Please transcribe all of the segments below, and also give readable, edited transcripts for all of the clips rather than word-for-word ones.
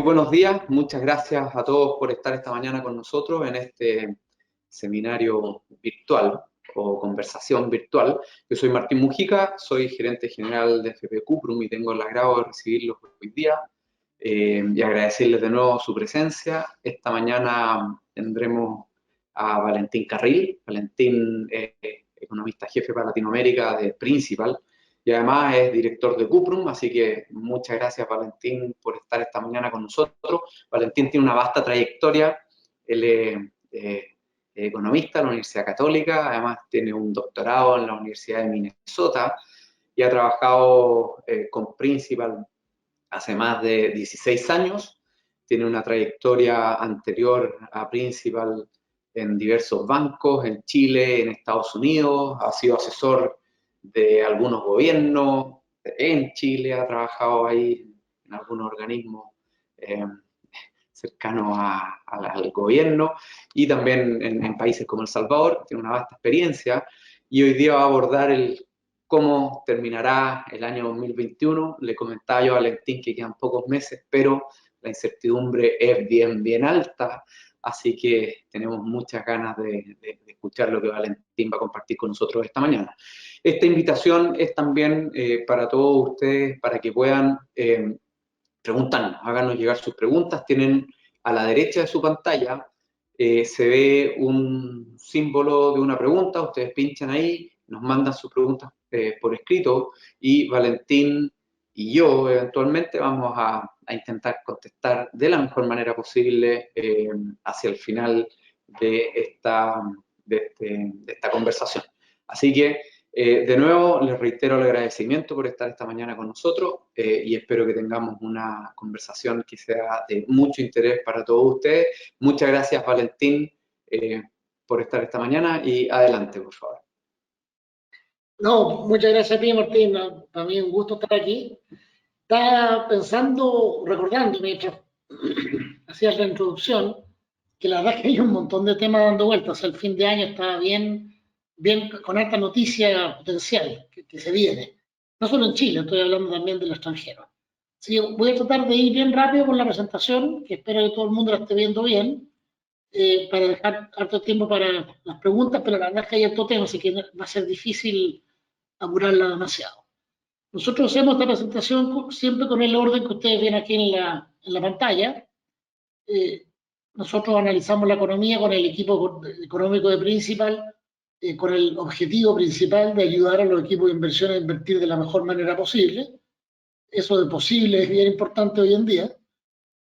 Muy buenos días, muchas gracias a todos por estar esta mañana con nosotros en este seminario virtual o conversación virtual. Yo soy Martín Mujica, soy gerente general de FP Cuprum y tengo el agrado de recibirlos hoy día y agradecerles de nuevo su presencia. Esta mañana tendremos a Valentín Carril. Valentín es economista jefe para Latinoamérica de Principal y además es director de Cuprum, así que muchas gracias, Valentín, por estar esta mañana con nosotros. Valentín tiene una vasta trayectoria, él es economista de la Universidad Católica, además tiene un doctorado en la Universidad de Minnesota y ha trabajado con Principal hace más de 16 años, tiene una trayectoria anterior a Principal en diversos bancos, en Chile, en Estados Unidos, ha sido asesor de algunos gobiernos, en Chile ha trabajado ahí en algunos organismos cercanos al gobierno y también en países como El Salvador, tiene una vasta experiencia y hoy día va a abordar cómo terminará el año 2021. Le comentaba yo a Valentín que quedan pocos meses, pero la incertidumbre es bien alta, así que tenemos muchas ganas de escuchar lo que Valentín va a compartir con nosotros esta mañana. Esta invitación es también para todos ustedes, para que puedan preguntarnos, háganos llegar sus preguntas. Tienen a la derecha de su pantalla, se ve un símbolo de una pregunta, ustedes pinchan ahí, nos mandan sus preguntas por escrito y Valentín y yo eventualmente vamos a intentar contestar de la mejor manera posible hacia el final de esta conversación. Así que de nuevo, les reitero el agradecimiento por estar esta mañana con nosotros y espero que tengamos una conversación que sea de mucho interés para todos ustedes. Muchas gracias, Valentín, por estar esta mañana y adelante, por favor. No, muchas gracias a ti, Martín. Para mí es un gusto estar aquí. Estaba pensando, recordando mientras hacías la introducción, que la verdad es que hay un montón de temas dando vueltas. El fin de año estaba bien con esta noticia potencial que se viene. No solo en Chile, estoy hablando también del extranjero. Sí, voy a tratar de ir bien rápido con la presentación, que espero que todo el mundo la esté viendo bien, para dejar harto tiempo para las preguntas, pero la verdad es que hay otro tema, así que va a ser difícil apurarla demasiado. Nosotros hacemos esta presentación siempre con el orden que ustedes ven aquí en la pantalla. Nosotros analizamos la economía con el equipo económico de Principal, con el objetivo principal de ayudar a los equipos de inversión a invertir de la mejor manera posible. Eso de posible es bien importante hoy en día.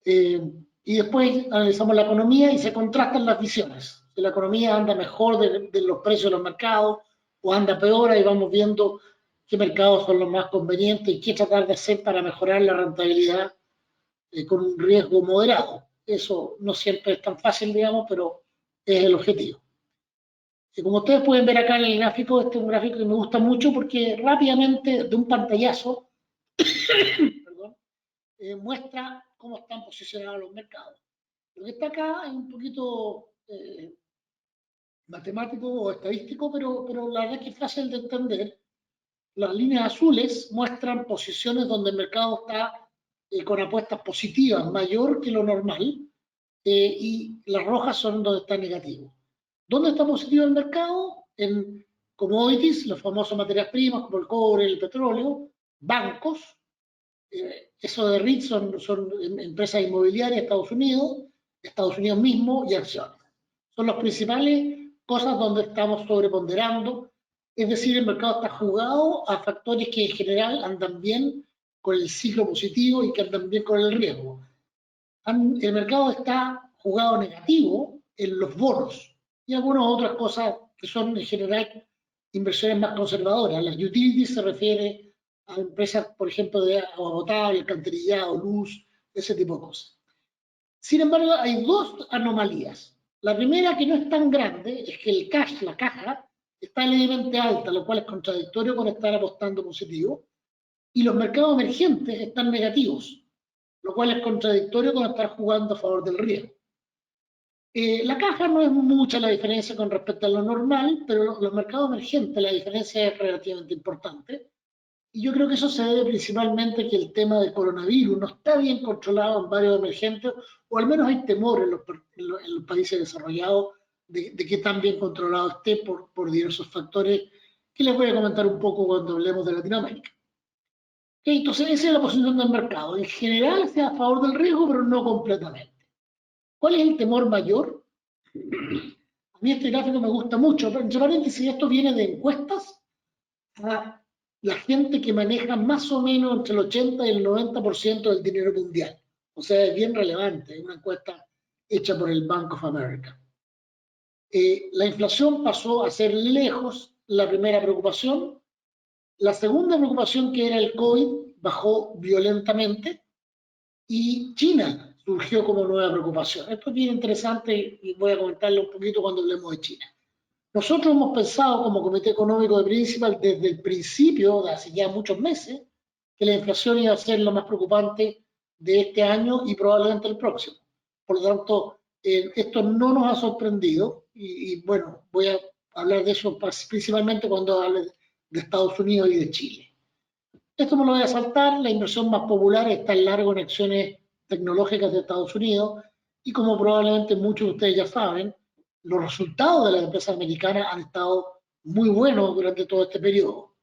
Y después analizamos la economía y se contrastan las visiones. Si la economía anda mejor de los precios de los mercados o anda peor, ahí vamos viendo qué mercados son los más convenientes y qué tratar de hacer para mejorar la rentabilidad con un riesgo moderado. Eso no siempre es tan fácil, digamos, pero es el objetivo. Y como ustedes pueden ver acá en el gráfico, este es un gráfico que me gusta mucho porque rápidamente, de un pantallazo, perdón, muestra cómo están posicionados los mercados. Lo que está acá es un poquito matemático o estadístico, pero la verdad es que es fácil de entender. Las líneas azules muestran posiciones donde el mercado está con apuestas positivas, mayor que lo normal, y las rojas son donde está negativo. ¿Dónde está positivo el mercado? En commodities, las famosas materias primas como el cobre, el petróleo, bancos, eso de REIT son empresas inmobiliarias de Estados Unidos mismo y acciones. Son las principales cosas donde estamos sobreponderando, es decir, el mercado está jugado a factores que en general andan bien con el ciclo positivo y que andan bien con el riesgo. El mercado está jugado negativo en los bonos y algunas otras cosas que son en general inversiones más conservadoras. Las utilities se refiere a empresas, por ejemplo, de agua potable, alcantarillado, luz, ese tipo de cosas. Sin embargo, hay dos anomalías. La primera, que no es tan grande, es que el cash, la caja, está levemente alta, lo cual es contradictorio con estar apostando positivo, y los mercados emergentes están negativos, lo cual es contradictorio con estar jugando a favor del riesgo. La caja no es mucha la diferencia con respecto a lo normal, pero los mercados emergentes la diferencia es relativamente importante. Y yo creo que eso se debe principalmente a que el tema del coronavirus no está bien controlado en varios emergentes, o al menos hay temor en los países desarrollados de que tan bien controlado esté por diversos factores que les voy a comentar un poco cuando hablemos de Latinoamérica. Entonces, esa es la posición del mercado. En general, sea a favor del riesgo, pero no completamente. ¿Cuál es el temor mayor? A mí este gráfico me gusta mucho. Entre paréntesis, esto viene de encuestas a la gente que maneja más o menos entre el 80 y el 90% del dinero mundial. O sea, es bien relevante, es una encuesta hecha por el Bank of America. La inflación pasó a ser lejos la primera preocupación. La segunda preocupación, que era el COVID, bajó violentamente y China surgió como nueva preocupación. Esto es bien interesante y voy a comentarle un poquito cuando hablemos de China. Nosotros hemos pensado como Comité Económico de Principal desde el principio, de hace ya muchos meses, que la inflación iba a ser lo más preocupante de este año y probablemente el próximo. Por lo tanto, esto no nos ha sorprendido y bueno, voy a hablar de eso principalmente cuando hable de Estados Unidos y de Chile. Esto me lo voy a saltar, la inversión más popular está en largo en acciones tecnológicas de Estados Unidos y como probablemente muchos de ustedes ya saben, los resultados de las empresas americanas han estado muy buenos durante todo este periodo.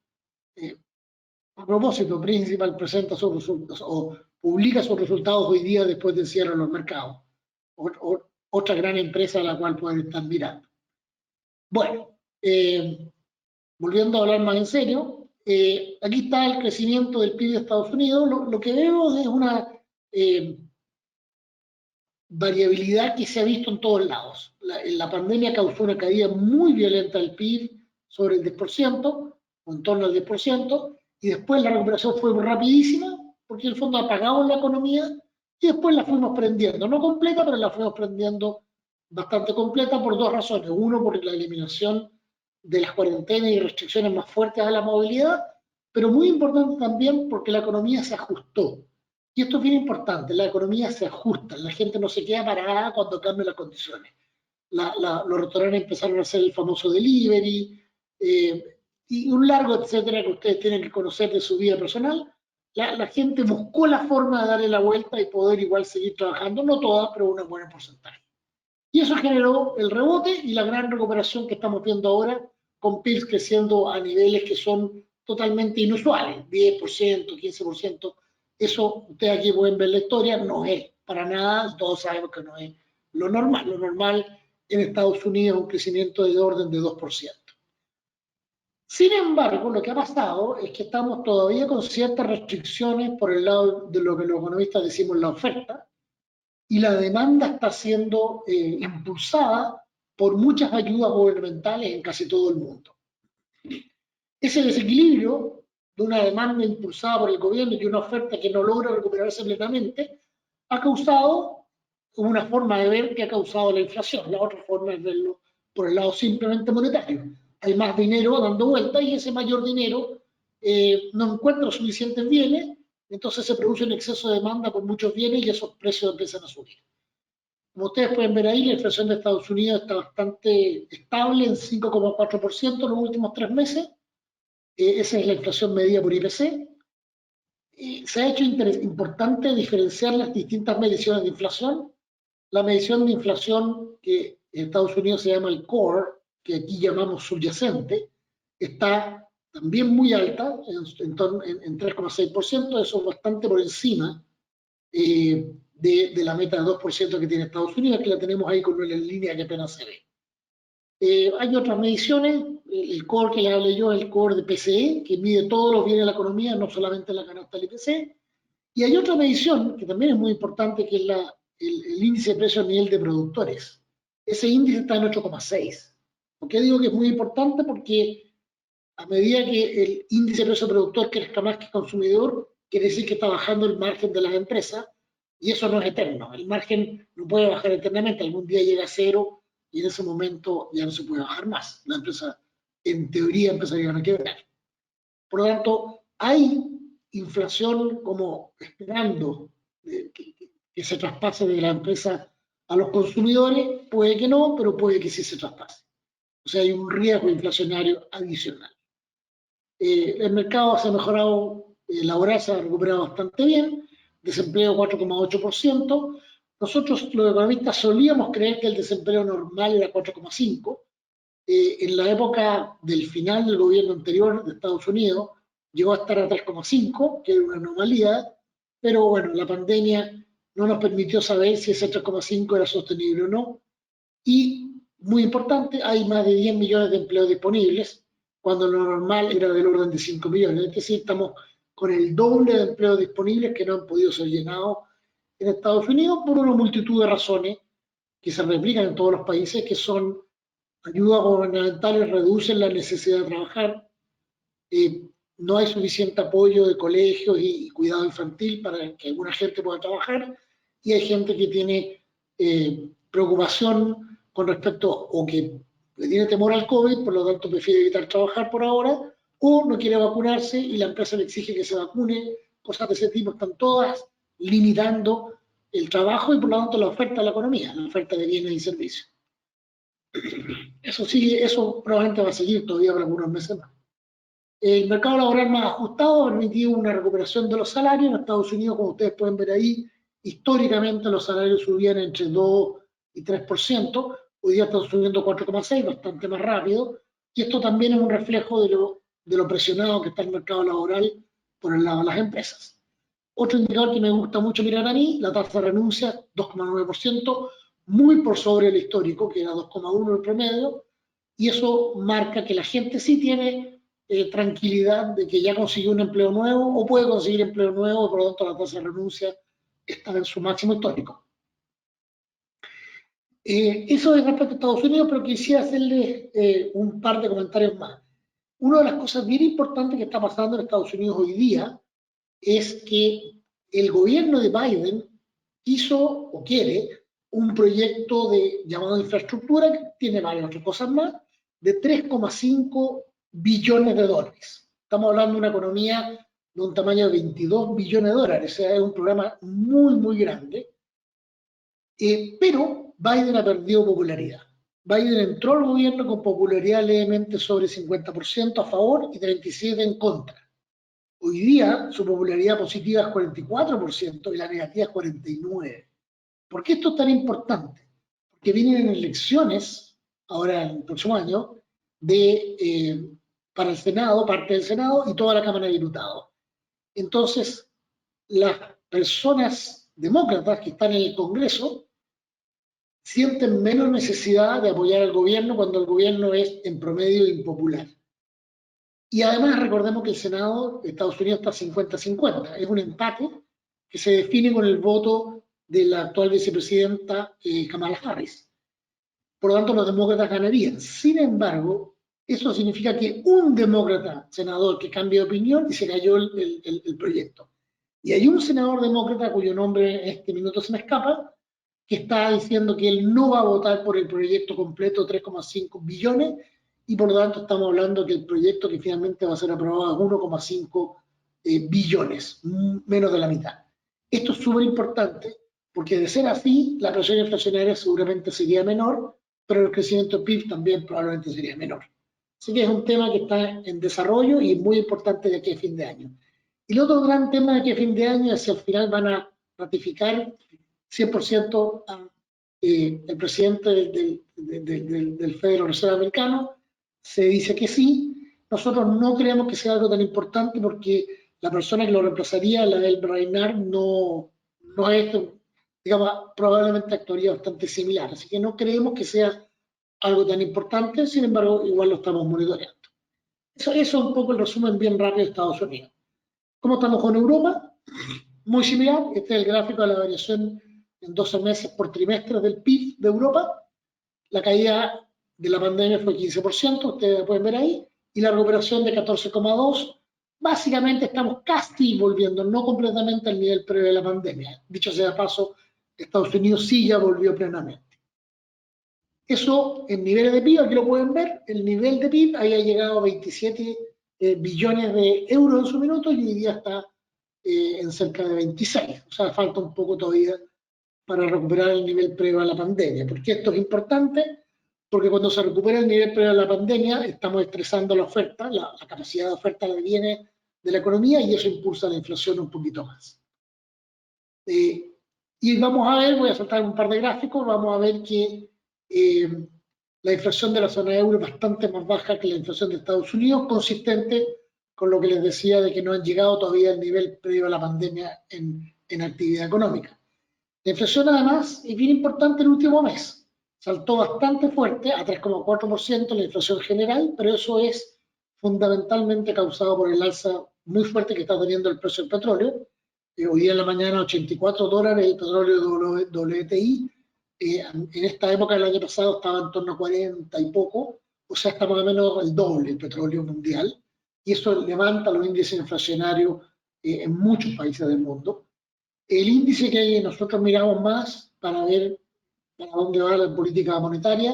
A propósito, Principal presenta sus resultados o publica sus resultados hoy día después del cierre de los mercados. Otra gran empresa a la cual pueden estar mirando. Bueno, volviendo a hablar más en serio, aquí está el crecimiento del PIB de Estados Unidos. Lo que vemos es una variabilidad que se ha visto en todos lados. La pandemia causó una caída muy violenta del PIB sobre el 10%, o en torno al 10%, y después la recuperación fue rapidísima, porque en el fondo apagamos la economía y después la fuimos prendiendo. No completa, pero la fuimos prendiendo bastante completa por dos razones. Uno, por la eliminación de las cuarentenas y restricciones más fuertes a la movilidad, pero muy importante también porque la economía se ajustó. Y esto es bien importante, la economía se ajusta, la gente no se queda parada cuando cambian las condiciones. Los restaurantes empezaron a hacer el famoso delivery y un largo etcétera que ustedes tienen que conocer de su vida personal. La gente buscó la forma de darle la vuelta y poder igual seguir trabajando, no todas, pero un buen porcentaje. Y eso generó el rebote y la gran recuperación que estamos viendo ahora, con PIBs creciendo a niveles que son totalmente inusuales, 10%, 15%. Eso, ustedes aquí pueden ver la historia, no es para nada, todos sabemos que no es lo normal. Lo normal en Estados Unidos es un crecimiento de orden de 2%. Sin embargo, lo que ha pasado es que estamos todavía con ciertas restricciones por el lado de lo que los economistas decimos la oferta, y la demanda está siendo impulsada por muchas ayudas gubernamentales en casi todo el mundo. Ese desequilibrio de una demanda impulsada por el gobierno y una oferta que no logra recuperarse plenamente ha causado una forma de ver que ha causado la inflación. La otra forma es verlo por el lado simplemente monetario. Hay más dinero dando vuelta y ese mayor dinero no encuentra suficientes bienes, entonces se produce un exceso de demanda por muchos bienes y esos precios empiezan a subir. Como ustedes pueden ver ahí, la inflación de Estados Unidos está bastante estable en 5,4% en los últimos 3 meses. Esa es la inflación medida por IPC. Se ha hecho importante diferenciar las distintas mediciones de inflación. La medición de inflación que en Estados Unidos se llama el core, que aquí llamamos subyacente, está también muy alta, en 3,6%, eso es bastante por encima de la meta de 2% que tiene Estados Unidos, que la tenemos ahí con una línea que apenas se ve. Hay otras mediciones, el core que le hablé yo es el core de PCE, que mide todos los bienes de la economía, no solamente la canasta del IPC. Y hay otra medición que también es muy importante, que es el índice de precios a nivel de productores. Ese índice está en 8,6. ¿Por qué digo que es muy importante? Porque a medida que el índice de precio productor crezca más que consumidor, quiere decir que está bajando el margen de las empresas, y eso no es eterno. El margen no puede bajar eternamente, algún día llega a cero y en ese momento ya no se puede bajar más. La empresa, en teoría, empezarían a quebrar. Por lo tanto, hay inflación como esperando que se traspase de la empresa a los consumidores, puede que no, pero puede que sí se traspase. O sea, hay un riesgo inflacionario adicional. El mercado se ha mejorado, laboral se ha recuperado bastante bien, desempleo 4,8%. Nosotros, los economistas, solíamos creer que el desempleo normal era 4,5%. En la época del final del gobierno anterior de Estados Unidos, llegó a estar a 3,5, que era una anomalía, pero bueno, la pandemia no nos permitió saber si ese 3,5 era sostenible o no. Y, muy importante, hay más de 10 millones de empleos disponibles, cuando lo normal era del orden de 5 millones. Es decir, estamos con el doble de empleos disponibles que no han podido ser llenados en Estados Unidos por una multitud de razones que se replican en todos los países, que son ayudas gubernamentales, reducen la necesidad de trabajar, no hay suficiente apoyo de colegios y cuidado infantil para que alguna gente pueda trabajar, y hay gente que tiene preocupación con respecto, o que le tiene temor al COVID, por lo tanto prefiere evitar trabajar por ahora, o no quiere vacunarse y la empresa le exige que se vacune. Cosas de ese tipo están todas limitando el trabajo y por lo tanto la oferta de la economía, la oferta de bienes y servicios. Eso sigue, eso probablemente va a seguir todavía por algunos meses más. El mercado laboral más ajustado ha permitido una recuperación de los salarios. En Estados Unidos, como ustedes pueden ver ahí, históricamente los salarios subían entre 2 y 3%. Hoy día están subiendo 4,6%, bastante más rápido. Y esto también es un reflejo de lo presionado que está el mercado laboral por el lado de las empresas. Otro indicador que me gusta mucho mirar a mí, la tasa de renuncia, 2,9%, muy por sobre el histórico, que era 2,1% el promedio, y eso marca que la gente sí tiene tranquilidad de que ya consiguió un empleo nuevo o puede conseguir empleo nuevo, y por lo tanto la tasa de renuncia está en su máximo histórico. Eso es respecto a Estados Unidos, pero quisiera hacerles un par de comentarios más. Una de las cosas bien importantes que está pasando en Estados Unidos hoy día es que el gobierno de Biden hizo o quiere un proyecto llamado infraestructura, que tiene varias otras cosas más, de 3,5 billones de dólares. Estamos hablando de una economía de un tamaño de 22 billones de dólares, o sea, es un programa muy, muy grande. Pero Biden ha perdido popularidad. Biden entró al gobierno con popularidad levemente sobre 50% a favor y 37% en contra. Hoy día su popularidad positiva es 44% y la negativa es 49%. ¿Por qué esto es tan importante? Porque vienen elecciones, ahora en el próximo año, para el Senado, parte del Senado y toda la Cámara de Diputados. Entonces, las personas demócratas que están en el Congreso sienten menos necesidad de apoyar al gobierno cuando el gobierno es en promedio impopular. Y además recordemos que el Senado de Estados Unidos está 50-50, es un empate que se define con el voto de la actual vicepresidenta Kamala Harris. Por lo tanto, los demócratas ganarían. Sin embargo, eso significa que un demócrata senador que cambie de opinión y se cayó el proyecto. Y hay un senador demócrata cuyo nombre en este minuto se me escapa, que está diciendo que él no va a votar por el proyecto completo 3,5 billones, y por lo tanto estamos hablando que el proyecto que finalmente va a ser aprobado es 1,5 billones, menos de la mitad. Esto es súper importante porque de ser así, la presión inflacionaria seguramente sería menor, pero el crecimiento del PIB también probablemente sería menor. Así que es un tema que está en desarrollo y muy importante de aquí a fin de año. Y el otro gran tema de aquí a fin de año es si al final van a ratificar 100% el presidente del Federal Reserve americano. Se dice que sí. Nosotros no creemos que sea algo tan importante porque la persona que lo reemplazaría, la del Brainard, no es, digamos, probablemente actuaría bastante similar. Así que no creemos que sea algo tan importante, sin embargo, igual lo estamos monitoreando. Eso es un poco el resumen bien rápido de Estados Unidos. ¿Cómo estamos con Europa? Muy similar. Este es el gráfico de la variación en 12 meses por trimestre del PIB de Europa. La caída de la pandemia fue 15%, ustedes pueden ver ahí, y la recuperación de 14,2%. Básicamente estamos casi volviendo, no completamente al nivel previo de la pandemia. Dicho sea de paso, Estados Unidos sí ya volvió plenamente. Eso en niveles de PIB, aquí lo pueden ver, el nivel de PIB haya llegado a 27 billones de euros en su minuto y hoy día está en cerca de 26. O sea, falta un poco todavía para recuperar el nivel previo a la pandemia. ¿Por qué esto es importante? porque cuando se recupera el nivel previo a la pandemia, estamos estresando la oferta, la capacidad de oferta que viene de la economía, y eso impulsa la inflación un poquito más. Y vamos a ver, voy a saltar un par de gráficos, vamos a ver que la inflación de la zona euro es bastante más baja que la inflación de Estados Unidos, consistente con lo que les decía de que no han llegado todavía al nivel previo a la pandemia en actividad económica. La inflación, además, es bien importante el último mes. Saltó bastante fuerte, a 3,4% la inflación general, pero eso es fundamentalmente causado por el alza muy fuerte que está teniendo el precio del petróleo. Hoy día en la mañana $84 el petróleo WTI. En esta época del año pasado estaba en torno a 40 y poco, o sea, está más o menos el doble el petróleo mundial, y eso levanta los índices inflacionarios en muchos países del mundo. El índice que nosotros miramos más para ver para dónde va la política monetaria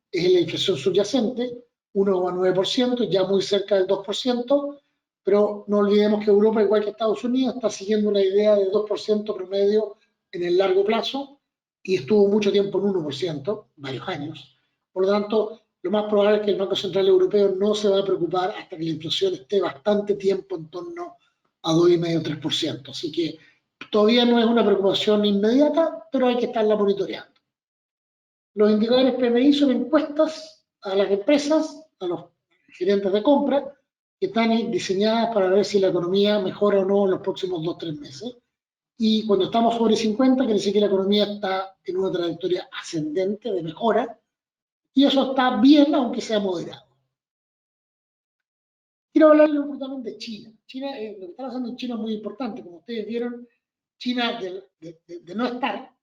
es la inflación subyacente, 1,9%, ya muy cerca del 2%, pero no olvidemos que Europa, igual que Estados Unidos, está siguiendo una idea de 2% promedio en el largo plazo y estuvo mucho tiempo en 1%, varios años. Por lo tanto, lo más probable es que el Banco Central Europeo no se va a preocupar hasta que la inflación esté bastante tiempo en torno a 2,5-3%. Así que todavía no es una preocupación inmediata, pero hay que estarla monitoreando. Los indicadores PMI son encuestas a las empresas, a los gerentes de compra, que están diseñadas para ver si la economía mejora o no en los próximos 2 o 3 meses. Y cuando estamos sobre 50, quiere decir que la economía está en una trayectoria ascendente de mejora, y eso está bien, aunque sea moderado. Quiero hablarles un poco también de China. Lo que está pasando en China es muy importante. Como ustedes vieron, China, de no estar,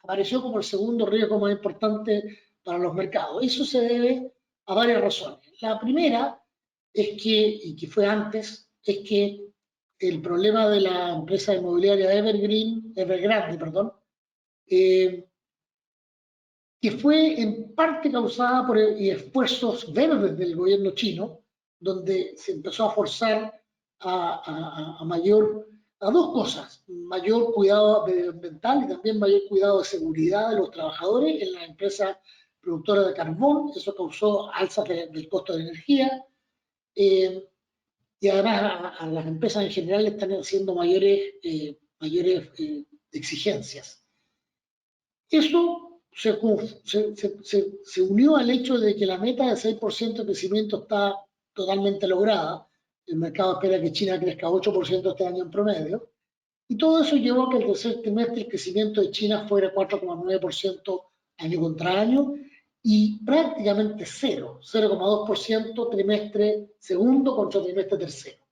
apareció como el segundo riesgo más importante para los mercados. Eso se debe a varias razones. La primera es que, y que fue antes, es que el problema de la empresa inmobiliaria Evergrande, que fue en parte causada por esfuerzos verdes del gobierno chino, donde se empezó a forzar a dos cosas: mayor cuidado medioambiental y también mayor cuidado de seguridad de los trabajadores en las empresas productoras de carbón. Eso causó alzas del costo de energía, y además a las empresas en general están haciendo mayores exigencias. Eso se unió al hecho de que la meta de 6% de crecimiento está totalmente lograda. El mercado espera que China crezca 8% este año en promedio. Y todo eso llevó a que el tercer trimestre el crecimiento de China fuera 4,9% año contra año y prácticamente 0,2% trimestre segundo contra trimestre tercero.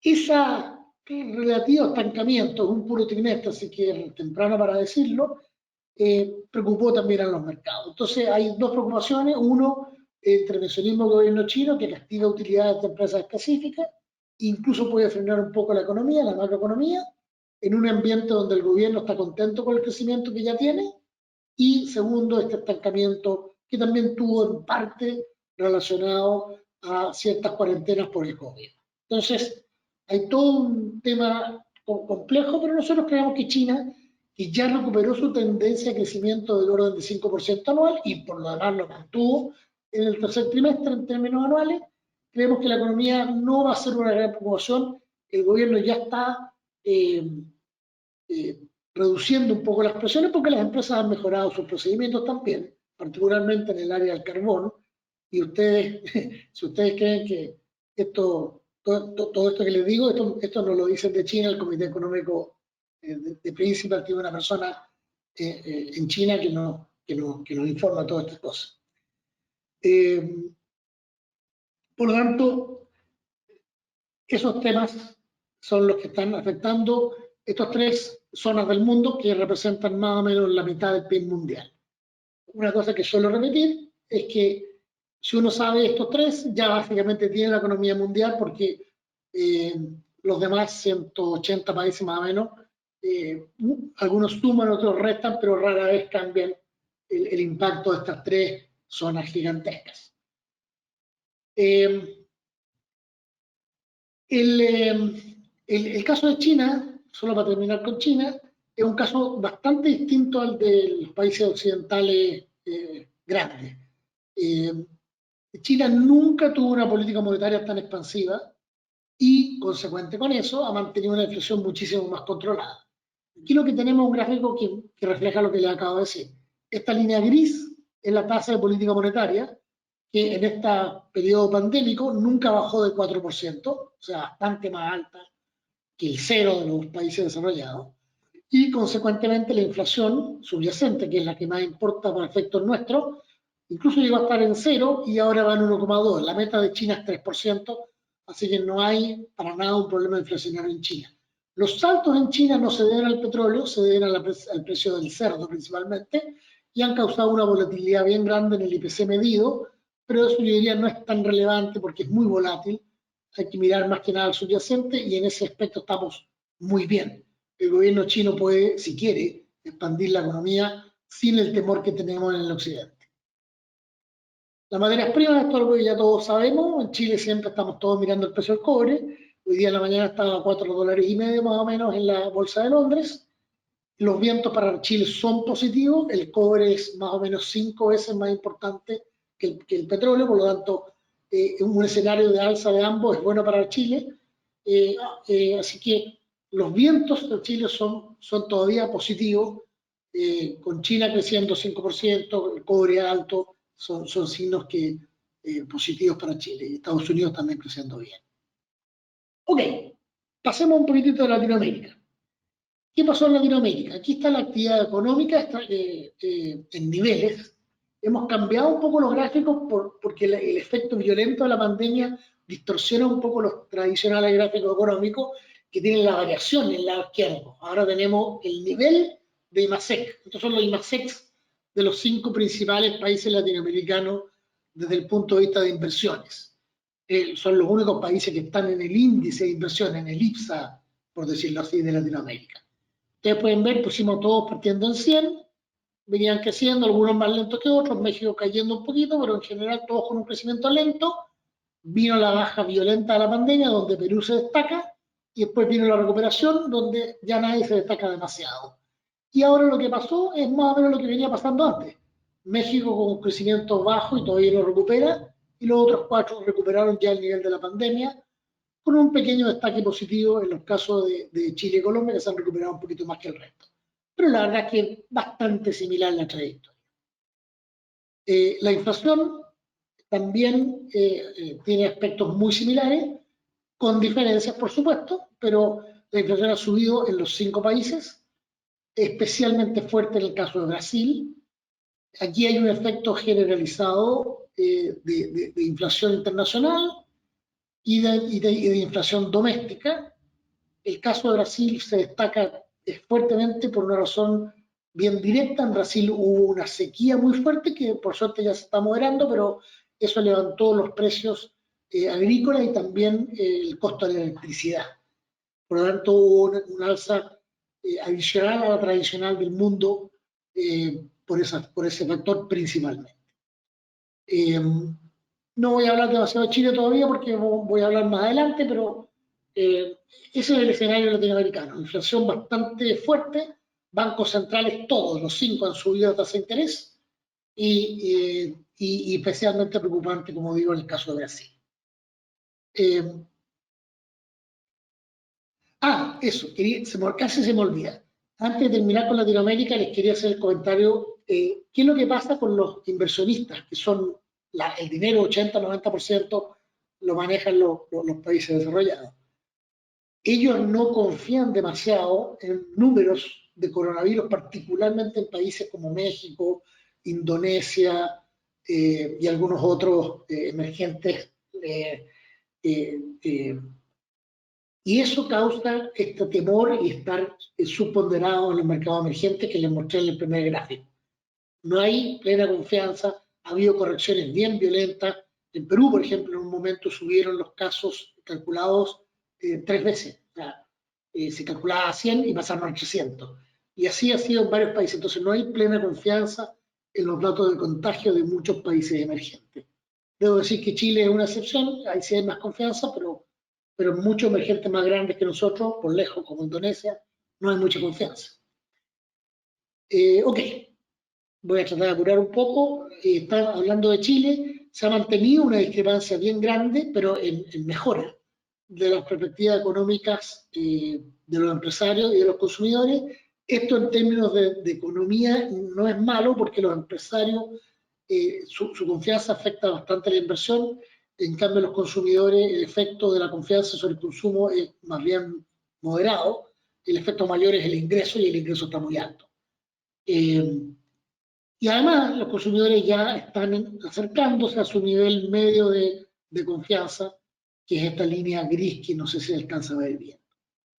Ese relativo estancamiento es un puro trimestre, así que es temprano para decirlo, preocupó también a los mercados. Entonces hay dos preocupaciones: uno, el intervencionismo del gobierno chino, que castiga utilidades de empresas específicas, incluso puede frenar un poco la economía, la macroeconomía, en un ambiente donde el gobierno está contento con el crecimiento que ya tiene; y segundo, este estancamiento que también tuvo en parte relacionado a ciertas cuarentenas por el COVID. Entonces, hay todo un tema complejo, pero nosotros creemos que China, que ya recuperó su tendencia de crecimiento del orden de 5% anual y por lo demás lo mantuvo en el tercer trimestre en términos anuales, creemos que la economía no va a ser una gran preocupación. El gobierno ya está reduciendo un poco las presiones porque las empresas han mejorado sus procedimientos también, particularmente en el área del carbón. Y ustedes, si ustedes creen que todo esto que les digo, esto no lo dicen de China, el Comité Económico de Principal, tiene una persona en China que nos informa todas estas cosas. Por lo tanto, esos temas son los que están afectando estas tres zonas del mundo que representan más o menos la mitad del PIB mundial. Una cosa que suelo repetir es que si uno sabe estos tres, ya básicamente tiene la economía mundial, porque los demás 180 países más o menos, algunos suman, otros restan, pero rara vez cambian el impacto de estas tres zonas gigantescas. El caso de China, solo para terminar con China, es un caso bastante distinto al de los países occidentales grandes. China nunca tuvo una política monetaria tan expansiva y, consecuente con eso, ha mantenido una inflación muchísimo más controlada. Aquí lo que tenemos es un gráfico que refleja lo que les acabo de decir. Esta línea gris es la tasa de política monetaria, que en este periodo pandémico nunca bajó del 4%, o sea, bastante más alta que el cero de los países desarrollados, y consecuentemente la inflación subyacente, que es la que más importa para efectos nuestros, incluso llegó a estar en cero y ahora va en 1,2. La meta de China es 3%, así que no hay para nada un problema inflacionario en China. Los saltos en China no se deben al petróleo, se deben al precio del cerdo principalmente, y han causado una volatilidad bien grande en el IPC medido, pero eso yo diría no es tan relevante porque es muy volátil. Hay que mirar más que nada al subyacente y en ese aspecto estamos muy bien. El gobierno chino puede, si quiere, expandir la economía sin el temor que tenemos en el occidente. Las materias primas, esto es algo que ya todos sabemos. En Chile siempre estamos todos mirando el precio del cobre. Hoy día en la mañana estaba a $4,5 más o menos en la bolsa de Londres. Los vientos para Chile son positivos. El cobre es más o menos 5 veces más importante que el petróleo, por lo tanto, un escenario de alza de ambos es bueno para Chile. Así que los vientos de Chile son todavía positivos, con China creciendo 5%, el cobre alto, son signos positivos para Chile, y Estados Unidos también creciendo bien. Ok, pasemos un poquitito a Latinoamérica. ¿Qué pasó en Latinoamérica? Aquí está la actividad económica en niveles. Hemos cambiado un poco los gráficos porque el efecto violento de la pandemia distorsiona un poco los tradicionales gráficos económicos que tienen la variación en el lado izquierdo. Ahora tenemos el nivel de IMASEC. Estos son los IMASECs de los 5 principales países latinoamericanos desde el punto de vista de inversiones. Son los únicos países que están en el índice de inversión, en el IPSA, por decirlo así, de Latinoamérica. Ustedes pueden ver, pusimos todos partiendo en 100, venían creciendo, algunos más lentos que otros, México cayendo un poquito, pero en general todos con un crecimiento lento. Vino la baja violenta de la pandemia, donde Perú se destaca, y después vino la recuperación, donde ya nadie se destaca demasiado. Y ahora lo que pasó es más o menos lo que venía pasando antes. México con un crecimiento bajo y todavía lo recupera, y los otros 4 recuperaron ya el nivel de la pandemia, con un pequeño destaque positivo en los casos de Chile y Colombia, que se han recuperado un poquito más que el resto. Pero la verdad es que es bastante similar la trayectoria. La inflación también tiene aspectos muy similares, con diferencias, por supuesto, pero la inflación ha subido en los 5 países, especialmente fuerte en el caso de Brasil. Aquí hay un efecto generalizado de inflación internacional y de inflación doméstica. El caso de Brasil se destaca fuertemente por una razón bien directa. En Brasil hubo una sequía muy fuerte que por suerte ya se está moderando, pero eso levantó los precios agrícolas y también el costo de la electricidad. Por lo tanto, hubo una alza adicional a la tradicional del mundo por ese factor principalmente. No voy a hablar demasiado de Chile todavía porque voy a hablar más adelante, pero ese es el escenario latinoamericano. Inflación bastante fuerte, bancos centrales todos, los 5 han subido la tasa de interés y especialmente preocupante, como digo, en el caso de Brasil. Eso, casi se me olvida. Antes de terminar con Latinoamérica, les quería hacer el comentario, ¿qué es lo que pasa con los inversionistas, que son el dinero, 80-90% lo manejan los países desarrollados? Ellos no confían demasiado en números de coronavirus, particularmente en países como México, Indonesia y algunos otros emergentes y eso causa este temor y estar subponderado en los mercados emergentes que les mostré en el primer gráfico. No hay plena confianza, ha habido correcciones bien violentas. En Perú, por ejemplo, en un momento subieron los casos calculados 3 veces. O sea, se calculaba a 100 y pasaron a 300. Y así ha sido en varios países. Entonces no hay plena confianza en los datos de contagio de muchos países emergentes. Debo decir que Chile es una excepción, ahí sí hay más confianza, pero muchos emergentes más grandes que nosotros, por lejos, como Indonesia, no hay mucha confianza. Ok, voy a tratar de apurar un poco. Está hablando de Chile, se ha mantenido una discrepancia bien grande, pero en mejora de las perspectivas económicas de los empresarios y de los consumidores. Esto en términos de economía no es malo porque los empresarios, su confianza afecta bastante la inversión. En cambio, los consumidores, el efecto de la confianza sobre el consumo es más bien moderado. El efecto mayor es el ingreso y el ingreso está muy alto. Y además, los consumidores ya están acercándose a su nivel medio de confianza, que es esta línea gris que no sé si se alcanza a ver bien.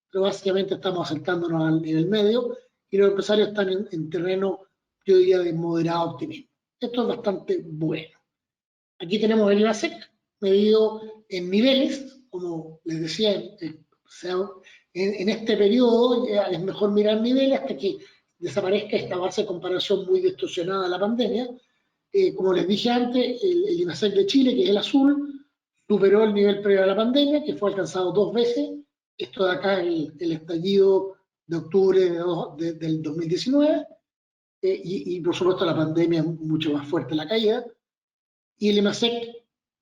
Pero básicamente estamos acercándonos al nivel medio y los empresarios están en terreno, yo diría, de moderado optimismo. Esto es bastante bueno. Aquí tenemos el IVA-SEC medido en niveles, como les decía, en este periodo es mejor mirar niveles hasta que desaparezca esta base de comparación muy distorsionada de la pandemia. Como les dije antes, el IMASEC de Chile, que es el azul, superó el nivel previo a la pandemia, que fue alcanzado 2 veces. Esto de acá es el estallido de octubre del 2019, y por supuesto la pandemia es mucho más fuerte la caída. Y el IMASEC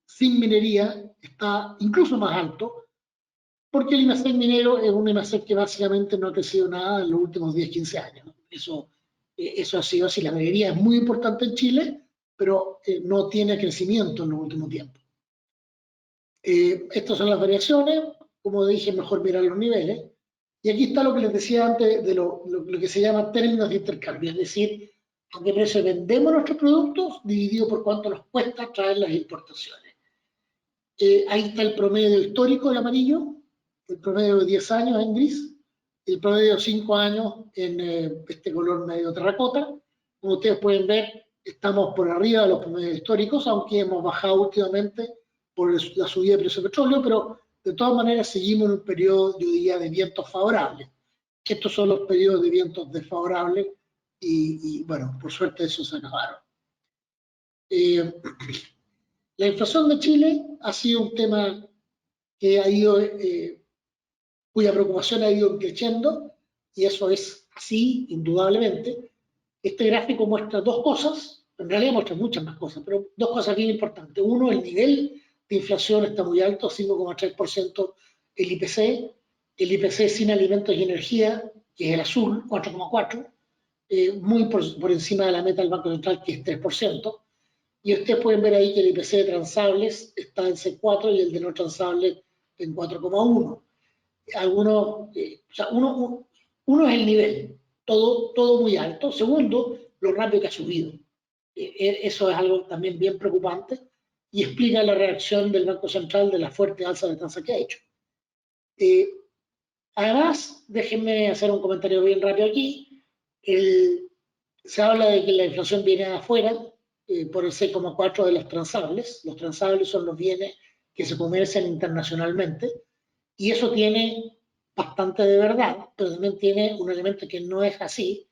sin minería está incluso más alto, porque el IMASEC minero es un IMASEC que básicamente no ha crecido nada en los últimos 10, 15 años. Eso ha sido así. La minería es muy importante en Chile, pero no tiene crecimiento en los últimos tiempos. Estas son las variaciones. Como dije, mejor mirar los niveles. Y aquí está lo que les decía antes de lo que se llama términos de intercambio, es decir, a qué precio vendemos nuestros productos dividido por cuánto nos cuesta traer las importaciones. Ahí está el promedio histórico en amarillo, el promedio de 10 años en gris, el promedio de 5 años en este color medio terracota. Como ustedes pueden ver, estamos por arriba de los promedios históricos, aunque hemos bajado últimamente por la subida de precio del petróleo, pero de todas maneras seguimos en un periodo, yo diría, de vientos favorables. Estos son los periodos de vientos desfavorables y bueno, por suerte esos se acabaron. La inflación de Chile ha sido un tema que ha ido, cuya preocupación ha ido creciendo, y eso es así, indudablemente. Este gráfico muestra dos cosas, en realidad muestra muchas más cosas, pero dos cosas bien importantes. Uno, el nivel de inflación está muy alto, 5,3% el IPC. El IPC sin alimentos y energía, que es el azul, 4,4%, muy por encima de la meta del Banco Central, que es 3%. Y ustedes pueden ver ahí que el IPC de transables está en C4 y el de no transables en 4,1. Algunos, o sea, uno es el nivel, todo muy alto. Segundo, lo rápido que ha subido. Eso es algo también bien preocupante y explica la reacción del Banco Central de la fuerte alza de tasa que ha hecho. Además, déjenme hacer un comentario bien rápido aquí. Se habla de que la inflación viene de afuera, por el 6,4 de los transables. Los transables son los bienes que se comercian internacionalmente, y eso tiene bastante de verdad, pero también tiene un elemento que no es así,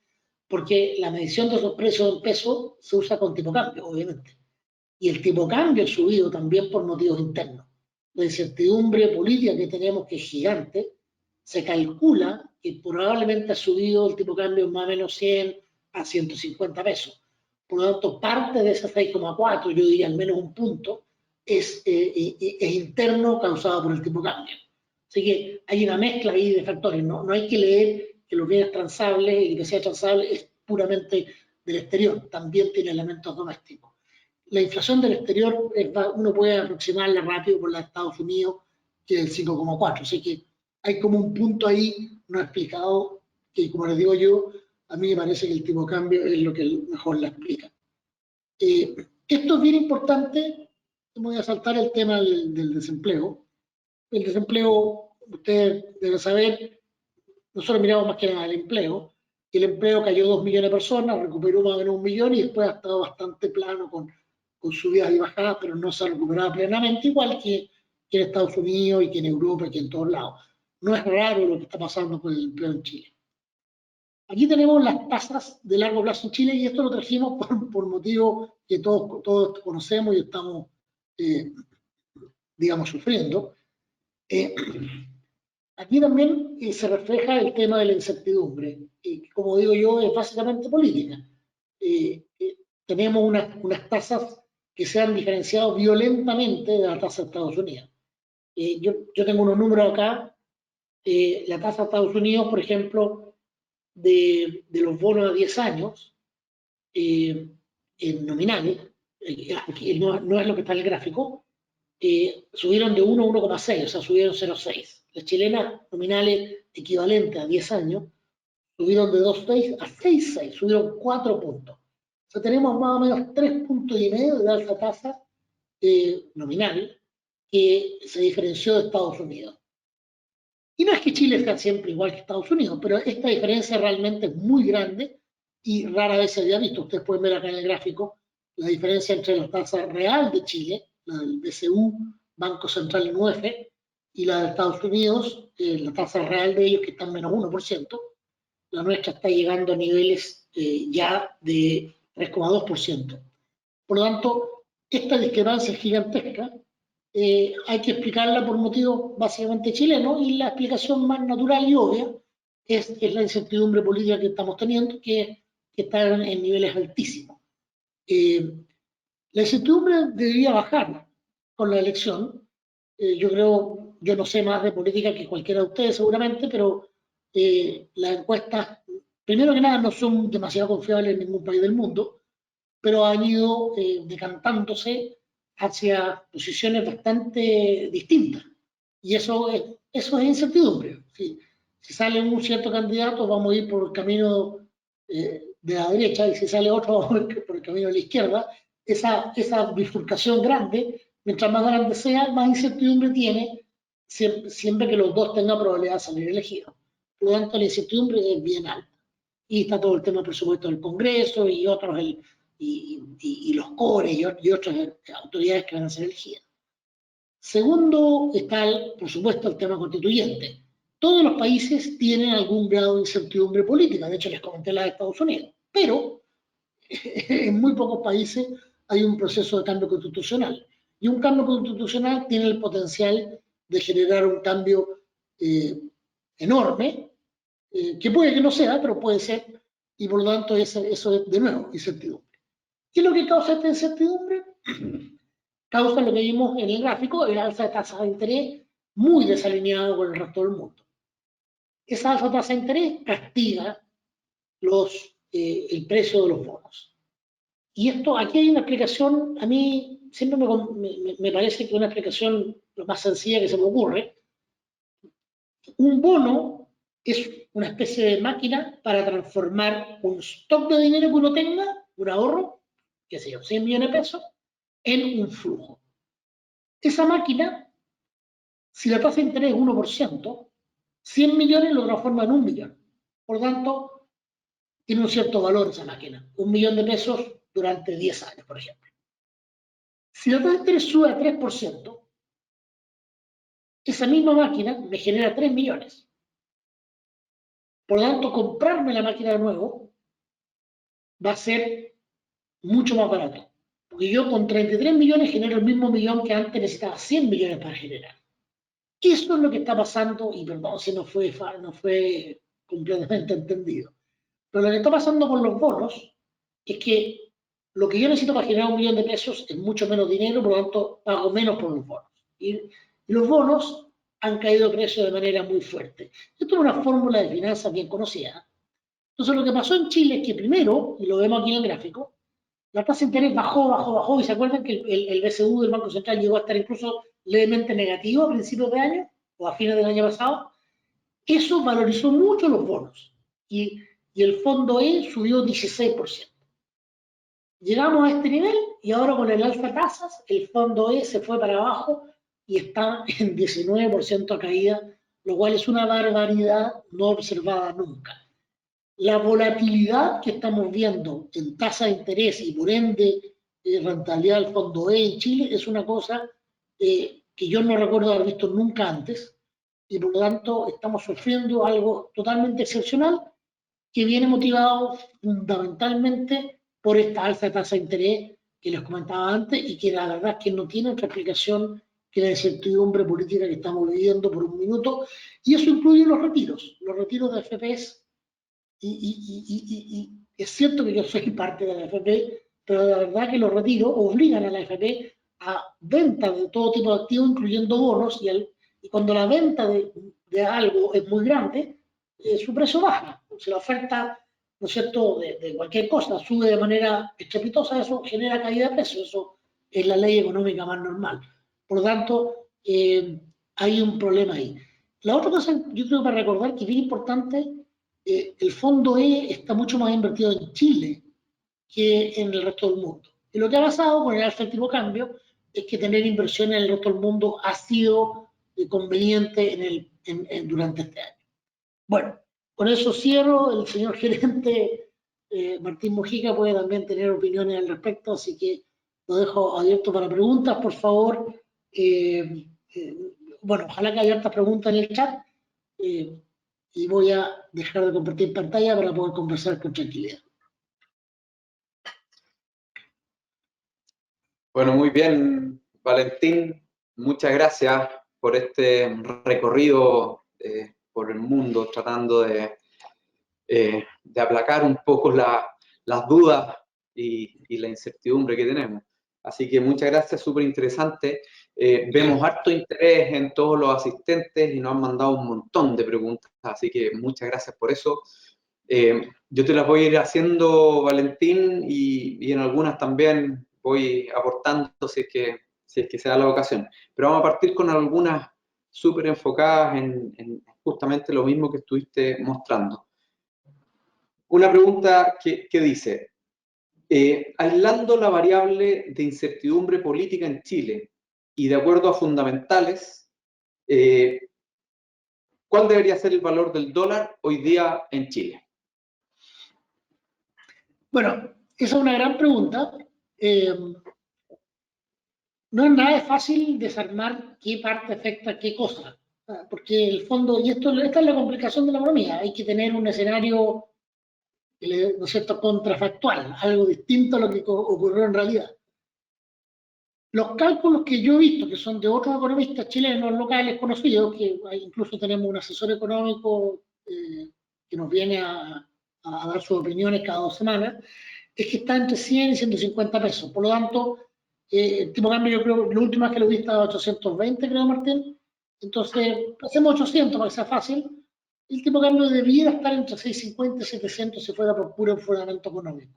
porque la medición de los precios en peso se usa con tipo cambio, obviamente. Y el tipo cambio ha subido también por motivos internos. La incertidumbre política que tenemos, que es gigante, se calcula que probablemente ha subido el tipo cambio más o menos 100 a 150 pesos. Por lo tanto, parte de ese 6,4, yo diría al menos un punto, es interno, causado por el tipo cambio. Así que hay una mezcla ahí de factores. No hay que leer que los bienes transables, el IPC transable es puramente del exterior, también tiene elementos domésticos. La inflación del exterior, uno puede aproximarla rápido por la de Estados Unidos, que es el 5,4. Así que hay como un punto ahí no explicado, que como les digo yo, a mí me parece que el tipo de cambio es lo que mejor la explica. Esto es bien importante. Voy a saltar el tema del desempleo. El desempleo, ustedes deben saber, nosotros miramos más que nada el empleo. El empleo cayó 2 millones de personas, recuperó más o menos 1 millón y después ha estado bastante plano con subidas y bajadas, pero no se ha recuperado plenamente, igual que en Estados Unidos y que en Europa y que en todos lados. No es raro lo que está pasando con el empleo en Chile. Aquí tenemos las tasas de largo plazo en Chile, y esto lo trajimos por motivos que todos conocemos y estamos, digamos, sufriendo. Aquí también se refleja el tema de la incertidumbre, y como digo yo, es básicamente política. tenemos unas tasas que se han diferenciado violentamente de la tasa de Estados Unidos. Yo tengo unos números acá. La tasa de Estados Unidos, por ejemplo, de los bonos a 10 años, en nominales, no es lo que está en el gráfico, subieron de 1 a 1,6, o sea, subieron 0,6. Las chilenas nominales equivalentes a 10 años subieron de 2,6 a 6,6, subieron 4 puntos. O sea, tenemos más o menos 3,5 puntos de alza tasa nominal que se diferenció de Estados Unidos. Y no es que Chile sea siempre igual que Estados Unidos, pero esta diferencia realmente es muy grande y rara vez se había visto. Ustedes pueden ver acá en el gráfico la diferencia entre la tasa real de Chile, la del BCU, Banco Central en UF, y la de Estados Unidos, la tasa real de ellos que está en menos 1%. La nuestra está llegando a niveles ya de 3,2%. Por lo tanto, esta discrepancia es gigantesca. Hay que explicarla por motivos básicamente chilenos, y la explicación más natural y obvia es la incertidumbre política que estamos teniendo, que está en niveles altísimos. La incertidumbre debería bajar con la elección. Yo no sé más de política que cualquiera de ustedes seguramente, pero las encuestas, primero que nada, no son demasiado confiables en ningún país del mundo, pero han ido decantándose hacia posiciones bastante distintas. Y eso es incertidumbre. Si sale un cierto candidato, vamos a ir por el camino de la derecha, y si sale otro, vamos a ir por el camino de la izquierda. Esa bifurcación grande, mientras más grande sea, más incertidumbre tiene, siempre que los dos tengan probabilidad de salir elegidos. Por lo tanto, la incertidumbre es bien alta. Y está todo el tema del presupuesto del Congreso y otros, y los CORES y otras autoridades que van a ser elegidas. Segundo, está, por supuesto, el tema constituyente. Todos los países tienen algún grado de incertidumbre política, de hecho les comenté la de Estados Unidos, pero en muy pocos países hay un proceso de cambio constitucional. Y un cambio constitucional tiene el potencial de generar un cambio enorme, que puede que no sea, pero puede ser, y por lo tanto eso es de nuevo incertidumbre. ¿Qué es lo que causa esta incertidumbre? Causa lo que vimos en el gráfico, el alza de tasas de interés muy desalineado con el resto del mundo. Esa alza de tasa de interés castiga el precio de los bonos. Y aquí hay una explicación, a mí siempre me parece que una explicación lo más sencilla que se me ocurre. Un bono es una especie de máquina para transformar un stock de dinero que uno tenga, un ahorro, qué sé yo, 100 millones de pesos, en un flujo. Esa máquina, si la tasa de interés es 1%, 100 millones lo transforma en 1 millón. Por lo tanto, tiene un cierto valor esa máquina. 1 millón de pesos durante 10 años, por ejemplo. Si la tasa de interés sube a 3%, esa misma máquina me genera 3 millones. Por lo tanto, comprarme la máquina de nuevo va a ser mucho más barato. Porque yo con 33 millones genero el mismo millón que antes necesitaba 100 millones para generar. Eso es lo que está pasando, y perdón si no fue completamente entendido. Pero lo que está pasando con los bonos es que lo que yo necesito para generar 1 millón de pesos es mucho menos dinero, por lo tanto pago menos por los bonos. Y los bonos han caído de precio de manera muy fuerte. Esto es una fórmula de finanzas bien conocida. Entonces lo que pasó en Chile es que primero, y lo vemos aquí en el gráfico, la tasa de interés bajó, y se acuerdan que el BCU del Banco Central llegó a estar incluso levemente negativo a principios de año o a fines del año pasado. Eso valorizó mucho los bonos, y el fondo E subió 16%. Llegamos a este nivel y ahora con el alza de tasas, el fondo E se fue para abajo y está en 19% caída, lo cual es una barbaridad no observada nunca. La volatilidad que estamos viendo en tasa de interés y por ende rentabilidad del fondo E en Chile es una cosa que yo no recuerdo haber visto nunca antes, y por lo tanto estamos sufriendo algo totalmente excepcional que viene motivado fundamentalmente por esta alza de tasa de interés que les comentaba antes, y que la verdad es que no tiene otra explicación que la incertidumbre política que estamos viviendo por un minuto, y eso incluye los retiros de FPs y es cierto que yo soy parte de la AFP, pero la verdad que los retiros obligan a la AFP a venta de todo tipo de activos, incluyendo bonos, y cuando la venta de algo es muy grande, su precio baja. Si la oferta, ¿no es cierto?, de cualquier cosa sube de manera estrepitosa, eso genera caída de precio, eso es la ley económica más normal. Por lo tanto, hay un problema ahí. La otra cosa, yo creo para recordar que es bien importante, el fondo E está mucho más invertido en Chile que en el resto del mundo. Y lo que ha pasado con el alza del tipo de cambio es que tener inversiones en el resto del mundo ha sido conveniente durante este año. Bueno, con eso cierro. El señor gerente Martín Mojica puede también tener opiniones al respecto, así que lo dejo abierto para preguntas, por favor. Bueno, ojalá que haya hartas preguntas en el chat y voy a dejar de compartir pantalla para poder conversar con tranquilidad. Bueno, muy bien, Valentín. Muchas gracias por este recorrido por el mundo, tratando de aplacar un poco las dudas y la incertidumbre que tenemos. Así que muchas gracias, súper interesante. Vemos harto interés en todos los asistentes y nos han mandado un montón de preguntas, así que muchas gracias por eso. Yo te las voy a ir haciendo, Valentín, y en algunas también voy aportando si es que se da la ocasión. Pero vamos a partir con algunas súper enfocadas en justamente lo mismo que estuviste mostrando. Una pregunta que dice, aislando la variable de incertidumbre política en Chile y de acuerdo a fundamentales, ¿cuál debería ser el valor del dólar hoy día en Chile? Bueno, esa es una gran pregunta. No es nada fácil desarmar qué parte afecta qué cosa, porque el fondo, y esta es la complicación de la economía, hay que tener un escenario, ¿no es cierto?, contrafactual, algo distinto a lo que ocurrió en realidad. Los cálculos que yo he visto, que son de otros economistas chilenos locales conocidos, que incluso tenemos un asesor económico que nos viene a dar sus opiniones cada 2 semanas, es que está entre 100 y 150 pesos. Por lo tanto, el tipo de cambio, yo creo, la última vez que lo vi estaba a 820, creo, Martín. Entonces, hacemos 800 para que sea fácil. El tipo de cambio debiera estar entre 650 y 700 si fuera por puro fundamento económico.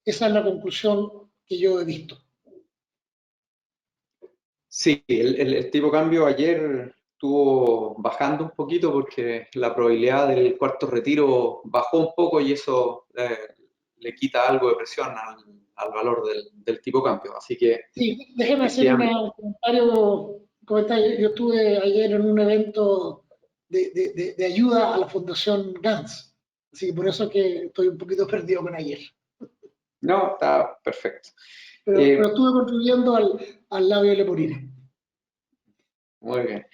Esa es la conclusión que yo he visto. Sí, el tipo de cambio ayer estuvo bajando un poquito porque la probabilidad del cuarto retiro bajó un poco y eso le quita algo de presión al valor del tipo de cambio. Así que, sí, déjeme hacer un comentario. Yo estuve ayer en un evento de ayuda a la Fundación GANS, así que por eso que estoy un poquito perdido con ayer. No, está perfecto. Pero estuve contribuyendo al labio leporino. Muy bien.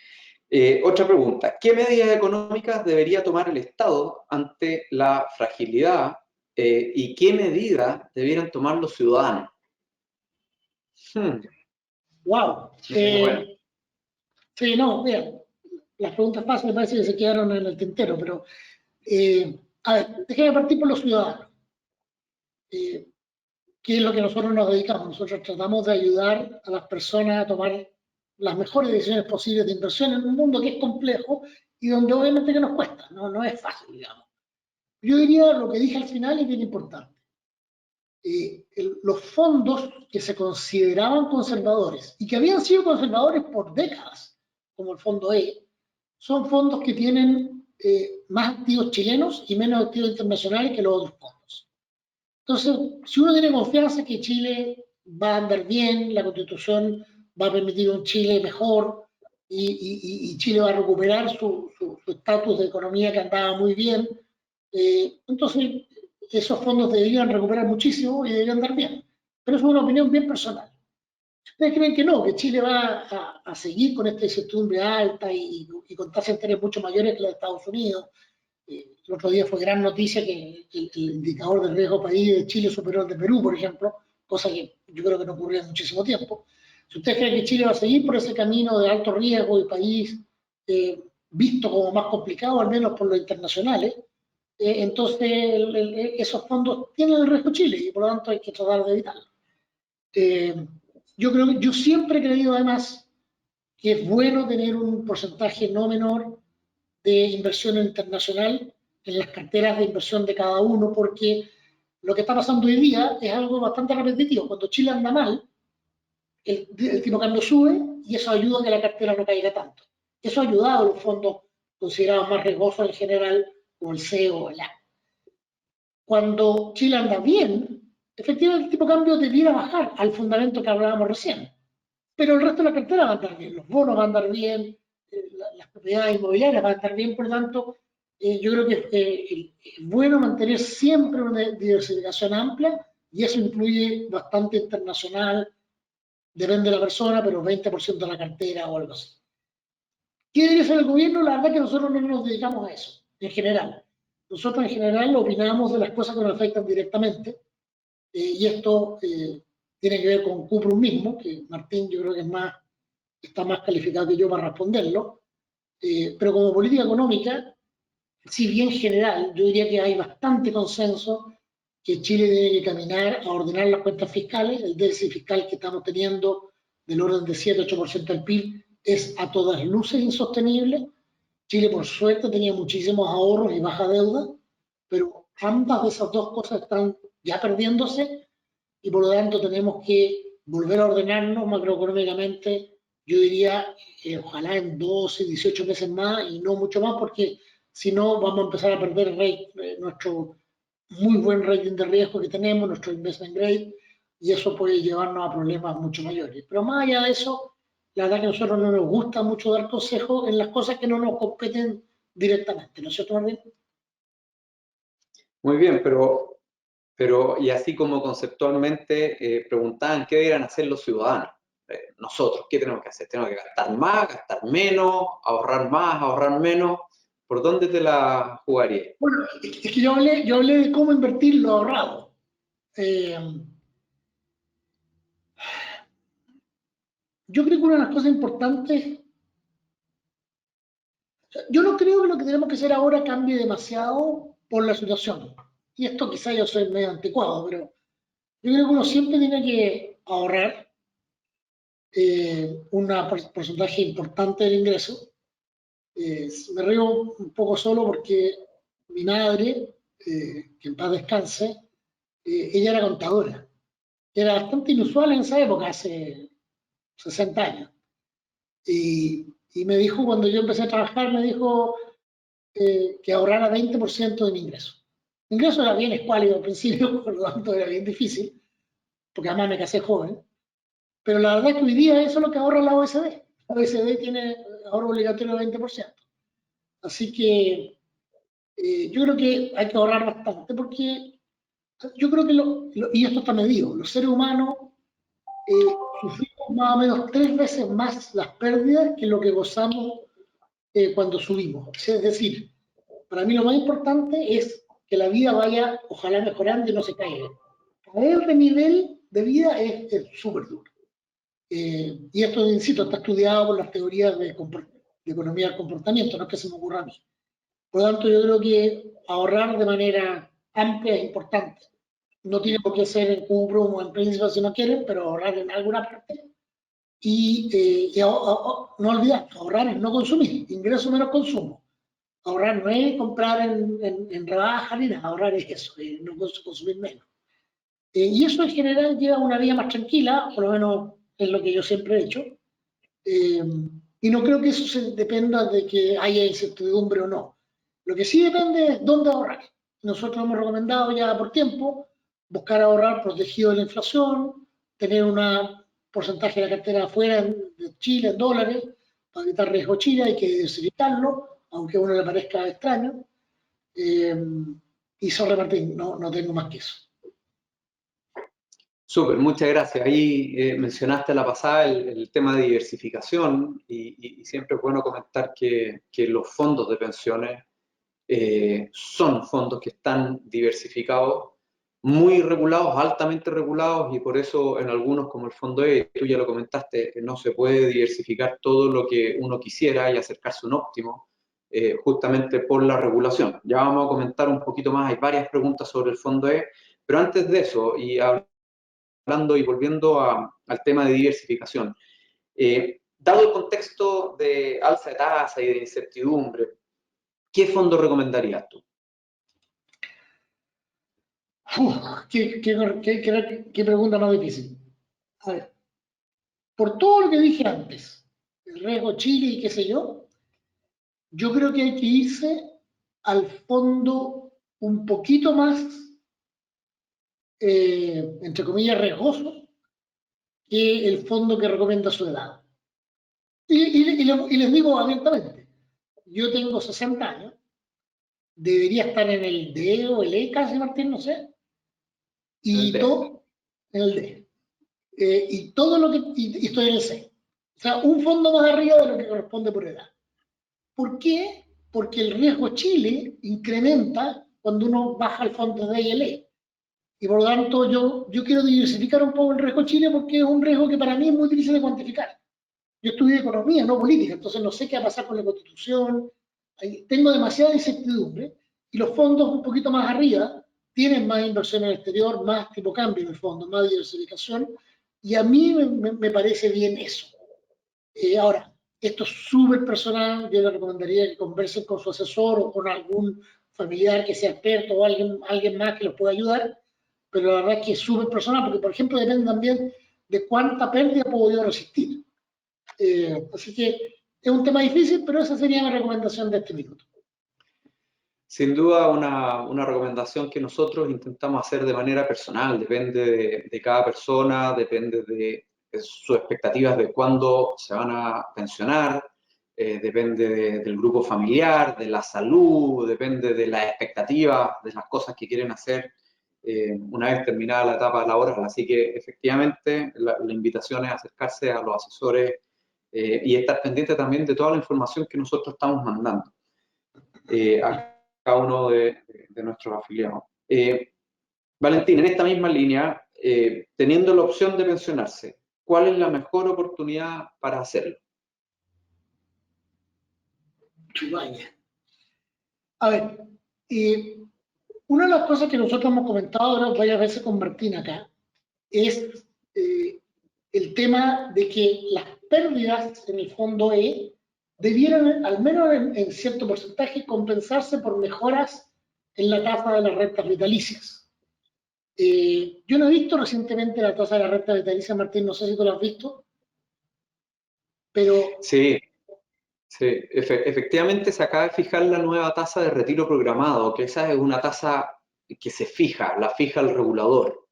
Otra pregunta. ¿Qué medidas económicas debería tomar el Estado ante la fragilidad y qué medidas debieran tomar los ciudadanos? Wow. Bueno. Sí, no, mira, las preguntas fáciles parece que se quedaron en el tintero, pero a ver, déjeme partir por los ciudadanos. ¿Qué es lo que nosotros nos dedicamos? Nosotros tratamos de ayudar a las personas a tomar las mejores decisiones posibles de inversión en un mundo que es complejo y donde obviamente que nos cuesta, no es fácil, digamos. Yo diría lo que dije al final es bien importante. Los fondos que se consideraban conservadores y que habían sido conservadores por décadas, como el fondo E, son fondos que tienen más activos chilenos y menos activos internacionales que los otros fondos. Entonces, si uno tiene confianza que Chile va a andar bien, la Constitución va a permitir un Chile mejor y Chile va a recuperar su estatus de economía que andaba muy bien, entonces esos fondos deberían recuperar muchísimo y deberían andar bien. Pero eso es una opinión bien personal. Si ustedes creen que no, que Chile va a seguir con esta incertidumbre alta y con tasas de interés mucho mayores que las de Estados Unidos, el otro día fue gran noticia que el indicador de riesgo país de Chile superó el de Perú, por ejemplo, cosa que yo creo que no ocurría en muchísimo tiempo. Si ustedes creen que Chile va a seguir por ese camino de alto riesgo y país visto como más complicado, al menos por los internacionales, entonces esos fondos tienen el riesgo Chile y por lo tanto hay que tratar de evitarlo. Yo siempre he creído además que es bueno tener un porcentaje no menor de inversión internacional en las carteras de inversión de cada uno, porque lo que está pasando hoy día es algo bastante repetitivo. Cuando Chile anda mal, el tipo de cambio sube y eso ayuda a que la cartera no caiga tanto. Eso ha ayudado a los fondos considerados más riesgosos en general, como el C o el A. Cuando Chile anda bien, efectivamente el tipo de cambio debiera bajar al fundamento que hablábamos recién, pero el resto de la cartera va a andar bien, los bonos van a andar bien, las propiedades inmobiliarias van a estar bien, por lo tanto, yo creo que es bueno mantener siempre una diversificación amplia y eso incluye bastante internacional, depende de la persona, pero 20% de la cartera o algo así. ¿Qué debería hacer el gobierno? La verdad es que nosotros no nos dedicamos a eso, en general. Nosotros en general opinamos de las cosas que nos afectan directamente, y esto tiene que ver con Cuprum mismo, que Martín yo creo que está más calificado que yo para responderlo, pero como política económica, si bien general, yo diría que hay bastante consenso que Chile tiene que caminar a ordenar las cuentas fiscales, el déficit fiscal que estamos teniendo del orden de 7-8% del PIB es a todas luces insostenible. Chile, por suerte, tenía muchísimos ahorros y baja deuda, pero ambas de esas dos cosas están ya perdiéndose y por lo tanto tenemos que volver a ordenarnos macroeconómicamente, yo diría, ojalá en 12, 18 meses más y no mucho más, porque si no vamos a empezar a perder nuestro muy buen rating de riesgo que tenemos, nuestro investment grade, y eso puede llevarnos a problemas mucho mayores. Pero más allá de eso, la verdad que a nosotros no nos gusta mucho dar consejos en las cosas que no nos competen directamente, ¿no es cierto, Martín? Muy bien, y así como conceptualmente preguntaban qué deberían hacer los ciudadanos. Nosotros, ¿qué tenemos que hacer? ¿Tenemos que gastar más, gastar menos, ahorrar más, ahorrar menos? ¿Por dónde te la jugaría? Bueno, es que yo hablé de cómo invertir lo ahorrado. Eh, yo creo que una de las cosas importantes, yo no creo que lo que tenemos que hacer ahora cambie demasiado por la situación. Y esto quizá yo soy medio anticuado, pero yo creo que uno siempre tiene que ahorrar un porcentaje importante del ingreso. Me río un poco solo porque mi madre, que en paz descanse, ella era contadora. Era bastante inusual en esa época, hace 60 años. Y me dijo, cuando yo empecé a trabajar, me dijo que ahorrara 20% de mi ingreso. Mi ingreso era bien escuálido al principio, por lo tanto era bien difícil, porque además me casé joven. Pero la verdad es que hoy día eso es lo que ahorra la OECD. La OECD tiene ahorro obligatorio de 20%. Así que yo creo que hay que ahorrar bastante, porque yo creo que, y esto está medido, los seres humanos sufrimos más o menos 3 veces más las pérdidas que lo que gozamos cuando subimos. Es decir, para mí lo más importante es que la vida vaya, ojalá mejorando y no se caiga. Caer de nivel de vida es súper duro. Y esto, insisto, está estudiado por las teorías de economía del comportamiento, no es que se me ocurra a mí. Por lo tanto, yo creo que ahorrar de manera amplia es importante. No tiene por qué ser en Cuprum o en Principal si no quieren, pero ahorrar en alguna parte. No olvidar, ahorrar es no consumir, ingreso menos consumo. Ahorrar no es comprar en rebaja ni nada, ahorrar es eso, no consumir menos. Y eso en general lleva a una vida más tranquila, por lo menos es lo que yo siempre he hecho. Eh, y no creo que eso dependa de que haya incertidumbre o no. Lo que sí depende es dónde ahorrar. Nosotros hemos recomendado ya por tiempo buscar ahorrar protegido de la inflación, tener un porcentaje de la cartera afuera de Chile en dólares, para evitar riesgo Chile, hay que diversificarlo, aunque a uno le parezca extraño. Eh, y sobre Martín, no tengo más que eso. Súper, muchas gracias. Ahí mencionaste a la pasada el tema de diversificación y siempre es bueno comentar que los fondos de pensiones son fondos que están diversificados, muy regulados, altamente regulados, y por eso en algunos, como el fondo E, tú ya lo comentaste, no se puede diversificar todo lo que uno quisiera y acercarse a un óptimo. justamente por la regulación. Ya vamos a comentar un poquito más, hay varias preguntas sobre el fondo E, pero antes de eso, y hablando y volviendo al tema de diversificación, dado el contexto de alza de tasa y de incertidumbre, ¿qué fondo recomendarías tú? ¿Qué pregunta más difícil? A ver, por todo lo que dije antes, el riesgo Chile y qué sé yo creo que hay que irse al fondo un poquito más, entre comillas, riesgoso que el fondo que recomienda su edad. Y les digo abiertamente, yo tengo 60 años, debería estar en el D o el E casi, Martín, no sé, El y D. todo en el D. Y todo lo que, y estoy en el C. O sea, un fondo más arriba de lo que corresponde por edad. ¿Por qué? Porque el riesgo Chile incrementa cuando uno baja el fondo D y el E. Y por lo tanto, yo quiero diversificar un poco el riesgo Chile porque es un riesgo que para mí es muy difícil de cuantificar. Yo estudié economía, no política, entonces no sé qué va a pasar con la constitución. Tengo demasiada incertidumbre y los fondos un poquito más arriba tienen más inversión en el exterior, más tipo cambio en el fondo, más diversificación. Y a mí me parece bien eso. Ahora, esto es súper personal, yo les recomendaría que conversen con su asesor o con algún familiar que sea experto o alguien más que los pueda ayudar, pero la verdad es que es súper personal porque, por ejemplo, depende también de cuánta pérdida puedo yo resistir. Así que es un tema difícil, pero esa sería mi recomendación de este minuto. Sin duda una recomendación que nosotros intentamos hacer de manera personal, depende de cada persona, depende de sus expectativas de cuándo se van a pensionar, depende del grupo familiar, de la salud, depende de las expectativas, de las cosas que quieren hacer una vez terminada la etapa laboral. Así que efectivamente la invitación es acercarse a los asesores y estar pendiente también de toda la información que nosotros estamos mandando a cada uno de nuestros afiliados. Valentín, en esta misma línea, teniendo la opción de pensionarse, ¿cuál es la mejor oportunidad para hacerlo? Chubaya. A ver, una de las cosas que nosotros hemos comentado ahora varias veces con Martín acá es el tema de que las pérdidas en el fondo E debieran, al menos en cierto porcentaje, compensarse por mejoras en la tasa de las rentas vitalicias. Yo no he visto recientemente la tasa de la renta vitalicia, Martín, no sé si tú lo has visto, pero Sí, sí, efectivamente se acaba de fijar la nueva tasa de retiro programado, que esa es una tasa que se fija, la fija el regulador.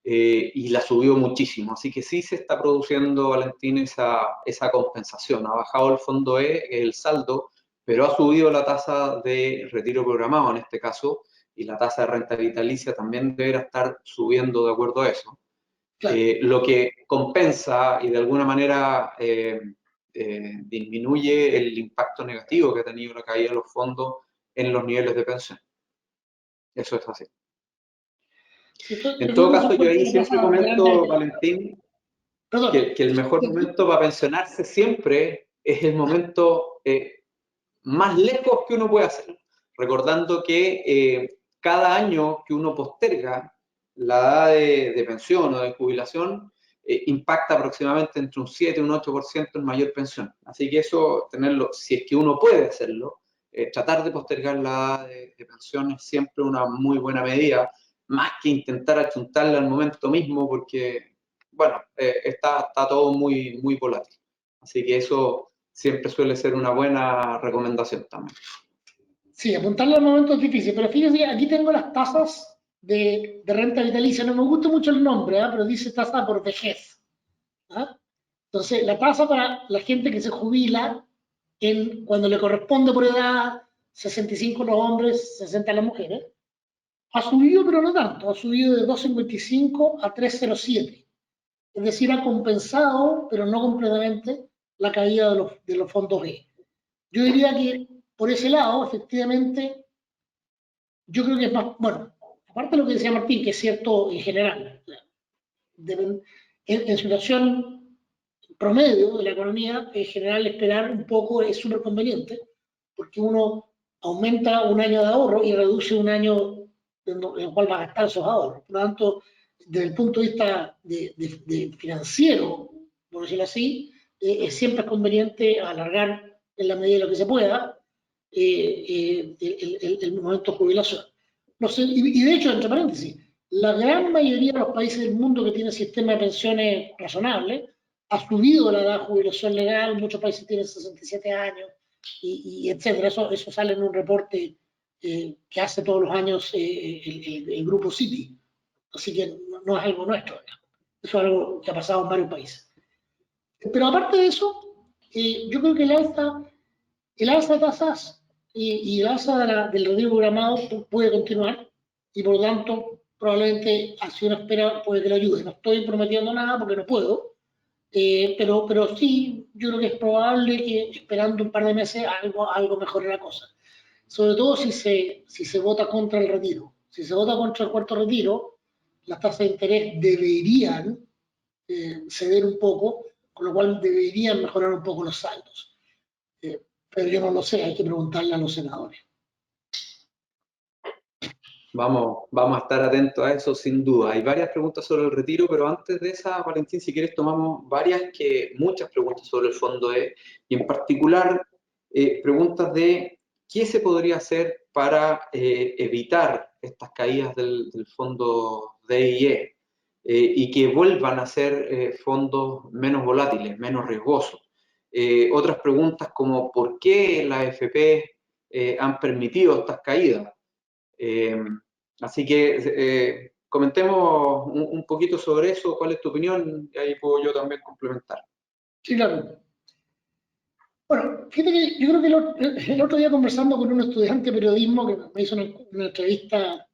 Y la subió muchísimo. Así que sí se está produciendo, Valentín, esa compensación. Ha bajado el fondo E, el saldo, pero ha subido la tasa de retiro programado en este caso, y la tasa de renta vitalicia también deberá estar subiendo de acuerdo a eso. claro, Lo que compensa y de alguna manera disminuye el impacto negativo que ha tenido la caída de los fondos en los niveles de pensión. Eso es así. sí, En yo todo creo que eso caso, yo fue ahí una siempre tasa de renta comento, vitalicia. Valentín, Perdón, que el mejor momento para pensionarse siempre es el momento más lejos que uno puede hacer. Recordando que cada año que uno posterga la edad de pensión o de jubilación, impacta aproximadamente entre un 7 y un 8% en mayor pensión. Así que eso, tenerlo, si es que uno puede hacerlo, tratar de postergar la edad de pensión es siempre una muy buena medida, más que intentar achuntarla al momento mismo, porque, bueno, está todo muy volátil. Así que eso siempre suele ser una buena recomendación también. sí, apuntarle al momento es difícil, pero fíjense, aquí tengo las tasas de renta vitalicia. No me gusta mucho el nombre, ¿eh? Pero dice tasa por vejez. ¿Ah? Entonces, la tasa para la gente que se jubila cuando le corresponde por edad, 65 los hombres, 60 las mujeres, ha subido, pero no tanto, ha subido de 2,55 a 3,07. Es decir, ha compensado, pero no completamente, la caída de los fondos B. Yo diría que por ese lado, efectivamente, yo creo que es más, bueno, aparte de lo que decía Martín, que es cierto en general, en situación promedio de la economía, en general esperar un poco es súper conveniente, porque uno aumenta un año de ahorro y reduce un año en el cual va a gastar esos ahorros. Por lo tanto, desde el punto de vista de financiero, por decirlo así, siempre es conveniente alargar en la medida de lo que se pueda el momento de jubilación. No sé, y de hecho, entre paréntesis, la gran mayoría de los países del mundo que tienen sistema de pensiones razonable ha subido la edad de jubilación legal, muchos países tienen 67 años, y etcétera. Eso sale en un reporte que hace todos los años el grupo Citi. Así que no es algo nuestro, digamos. Eso es algo que ha pasado en varios países. Pero aparte de eso, yo creo que el alza de tasas y el alza del retiro programado puede continuar y por lo tanto probablemente si uno espera puede que lo ayude. No estoy prometiendo nada porque no puedo, pero sí, yo creo que es probable que esperando un par de meses algo mejore la cosa. Sobre todo si se vota contra el retiro. Si se vota contra el cuarto retiro, las tasas de interés deberían ceder un poco, con lo cual deberían mejorar un poco los saldos. Pero yo no lo sé, hay que preguntarle a los senadores. Vamos a estar atentos a eso sin duda. Hay varias preguntas sobre el retiro, pero antes de esa, Valentín, si quieres tomamos muchas preguntas sobre el fondo E, y en particular preguntas de qué se podría hacer para evitar estas caídas del fondo DIE y que vuelvan a ser fondos menos volátiles, menos riesgosos. Otras preguntas como por qué las AFP han permitido estas caídas. Así que comentemos un poquito sobre eso, cuál es tu opinión, y ahí puedo yo también complementar. Sí, claro. Bueno, fíjate que yo creo que el otro día conversando con un estudiante de periodismo que me hizo una entrevista,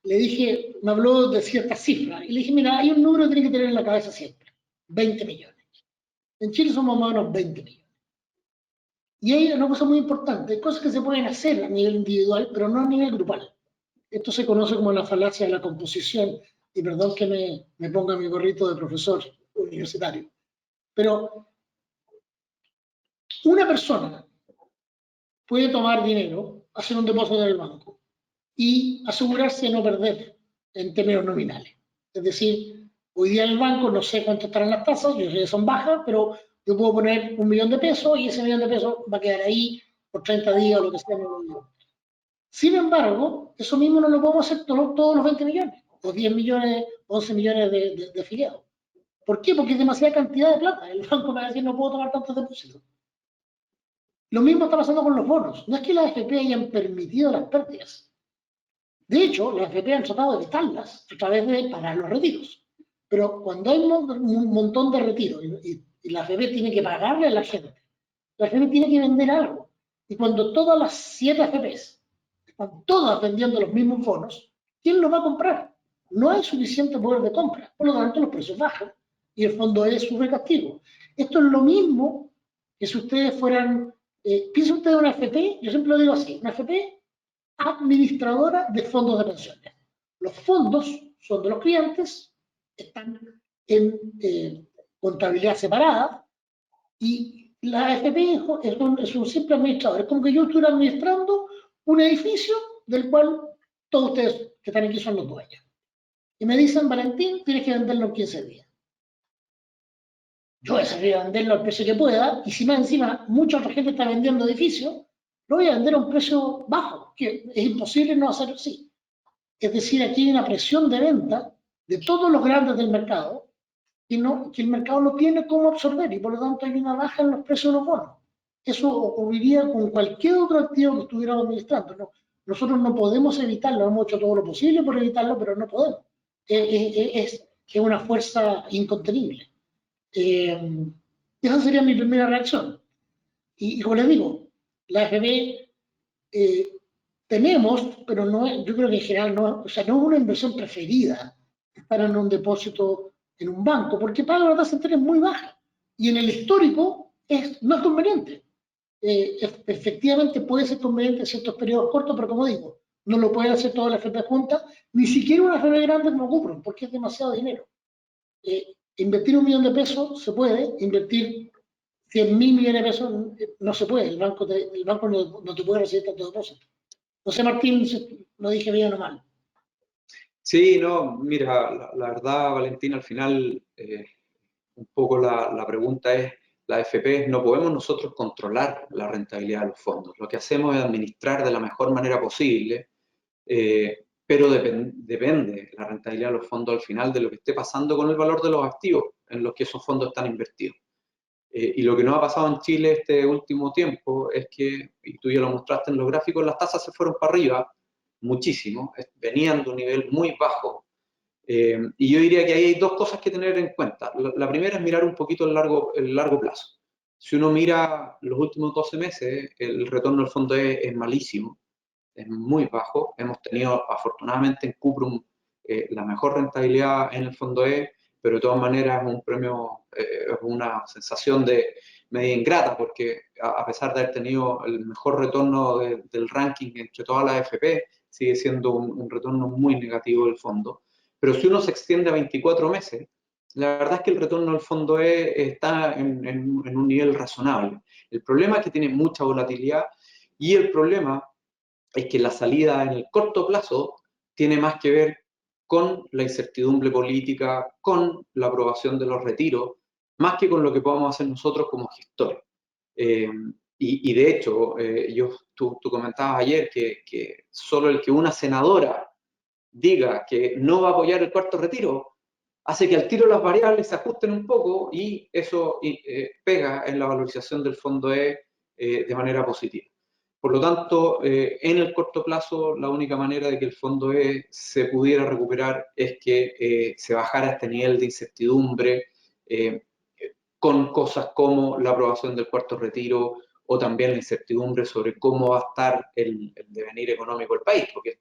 le dije, me habló de ciertas cifras, y le dije, mira, hay un número que tiene que tener en la cabeza siempre, 20 millones. En Chile somos más o menos 20 millones. Y hay una cosa muy importante, cosas que se pueden hacer a nivel individual, pero no a nivel grupal. Esto se conoce como la falacia de la composición, y perdón que me ponga mi gorrito de profesor universitario. Pero una persona puede tomar dinero, hacer un depósito en el banco y asegurarse de no perder en términos nominales. Es decir, hoy día en el banco no sé cuánto estarán las tasas, yo sé que son bajas, pero yo puedo poner 1.000.000 de pesos y ese 1.000.000 de pesos va a quedar ahí por 30 días o lo que sea. Sin embargo, eso mismo no lo podemos hacer todos los 20 millones, o 10 millones, 11 millones de afiliados. ¿Por qué? Porque es demasiada cantidad de plata. El banco me va a decir, no puedo tomar tantos depósitos. Lo mismo está pasando con los bonos. No es que las AFP hayan permitido las pérdidas. De hecho, las AFP han tratado de evitarlas a través de pagar los retiros. Pero cuando hay un montón de retiros y la AFP tiene que pagarle a la gente, la AFP tiene que vender algo. Y cuando todas las 7 AFPs están todas vendiendo los mismos bonos, ¿quién los va a comprar? No hay suficiente poder de compra. Por lo tanto, los precios bajan y el fondo es un castigo. Esto es lo mismo que si ustedes fueran, piensen ustedes en una AFP, yo siempre lo digo así, una AFP administradora de fondos de pensiones. Los fondos son de los clientes, están en contabilidad separada y la AFP es un simple administrador. Es como que yo estuviera administrando un edificio del cual todos ustedes que están aquí son los dueños. Y me dicen, Valentín, tienes que venderlo en 15 días. Yo voy a salir a venderlo al precio que pueda, y si más encima mucha otra gente está vendiendo edificios, lo voy a vender a un precio bajo, que es imposible no hacerlo así. Es decir, aquí hay una presión de venta de todos los grandes del mercado que el mercado no tiene cómo absorber y por lo tanto hay una baja en los precios de los bonos. Eso ocurriría con cualquier otro activo que estuviéramos administrando. ¿No? Nosotros no podemos evitarlo, hemos hecho todo lo posible por evitarlo, pero no podemos. Es una fuerza incontenible. Esa sería mi primera reacción. Y como les digo, la AFP tenemos, pero no, yo creo que en general no, o sea, no es una inversión preferida estar en un depósito en un banco, porque paga una tasa de interés muy baja. Y en el histórico no es conveniente. Efectivamente puede ser conveniente en ciertos periodos cortos, pero como digo, no lo pueden hacer todas las AFP juntas, ni siquiera una AFP grande como Cuprum, porque es demasiado dinero. Invertir 1.000.000 de pesos se puede, invertir 100.000 millones de pesos no se puede, el banco no te puede recibir tanto depósito. No sé, Martín, si lo dije bien o mal. Sí, no, mira, la verdad, Valentín, al final, un poco la pregunta es, la AFP, no podemos nosotros controlar la rentabilidad de los fondos. Lo que hacemos es administrar de la mejor manera posible, pero depende la rentabilidad de los fondos al final de lo que esté pasando con el valor de los activos en los que esos fondos están invertidos. Y lo que nos ha pasado en Chile este último tiempo es que, y tú ya lo mostraste en los gráficos, las tasas se fueron para arriba muchísimo, venían de un nivel muy bajo. Y yo diría que ahí hay dos cosas que tener en cuenta. La primera es mirar un poquito el largo plazo. Si uno mira los últimos 12 meses, el retorno del fondo es malísimo, es muy bajo. Hemos tenido, afortunadamente, en Cuprum la mejor rentabilidad en el fondo E, pero de todas maneras es un premio, es una sensación de media ingrata, porque a pesar de haber tenido el mejor retorno del ranking entre todas las FP, sigue siendo un retorno muy negativo del fondo. Pero si uno se extiende a 24 meses, la verdad es que el retorno del fondo E está en un nivel razonable. El problema es que tiene mucha volatilidad y el problema es que la salida en el corto plazo tiene más que ver con la incertidumbre política, con la aprobación de los retiros, más que con lo que podamos hacer nosotros como gestores. Eh, y de hecho, tú comentabas ayer que solo el que una senadora diga que no va a apoyar el cuarto retiro hace que al tiro las variables se ajusten un poco y eso pega en la valorización del fondo E de manera positiva. Por lo tanto, en el corto plazo, la única manera de que el fondo E se pudiera recuperar es que se bajara este nivel de incertidumbre con cosas como la aprobación del cuarto retiro o también la incertidumbre sobre cómo va a estar el devenir económico del país, porque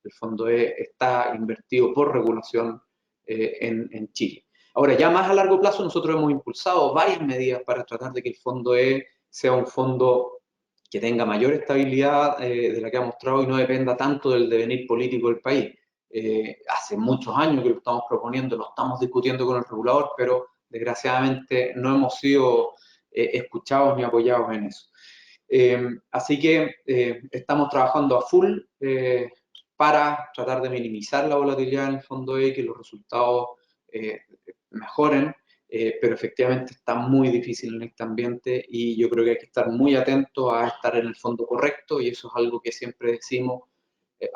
el fondo E está invertido por regulación en Chile. Ahora, ya más a largo plazo, nosotros hemos impulsado varias medidas para tratar de que el fondo E sea un fondo que tenga mayor estabilidad de la que ha mostrado y no dependa tanto del devenir político del país. Hace muchos años que lo estamos proponiendo, lo estamos discutiendo con el regulador, pero desgraciadamente no hemos sido escuchados ni apoyados en eso. Así que estamos trabajando a full para tratar de minimizar la volatilidad en el fondo E, que los resultados mejoren, pero efectivamente está muy difícil en este ambiente y yo creo que hay que estar muy atento a estar en el fondo correcto y eso es algo que siempre decimos,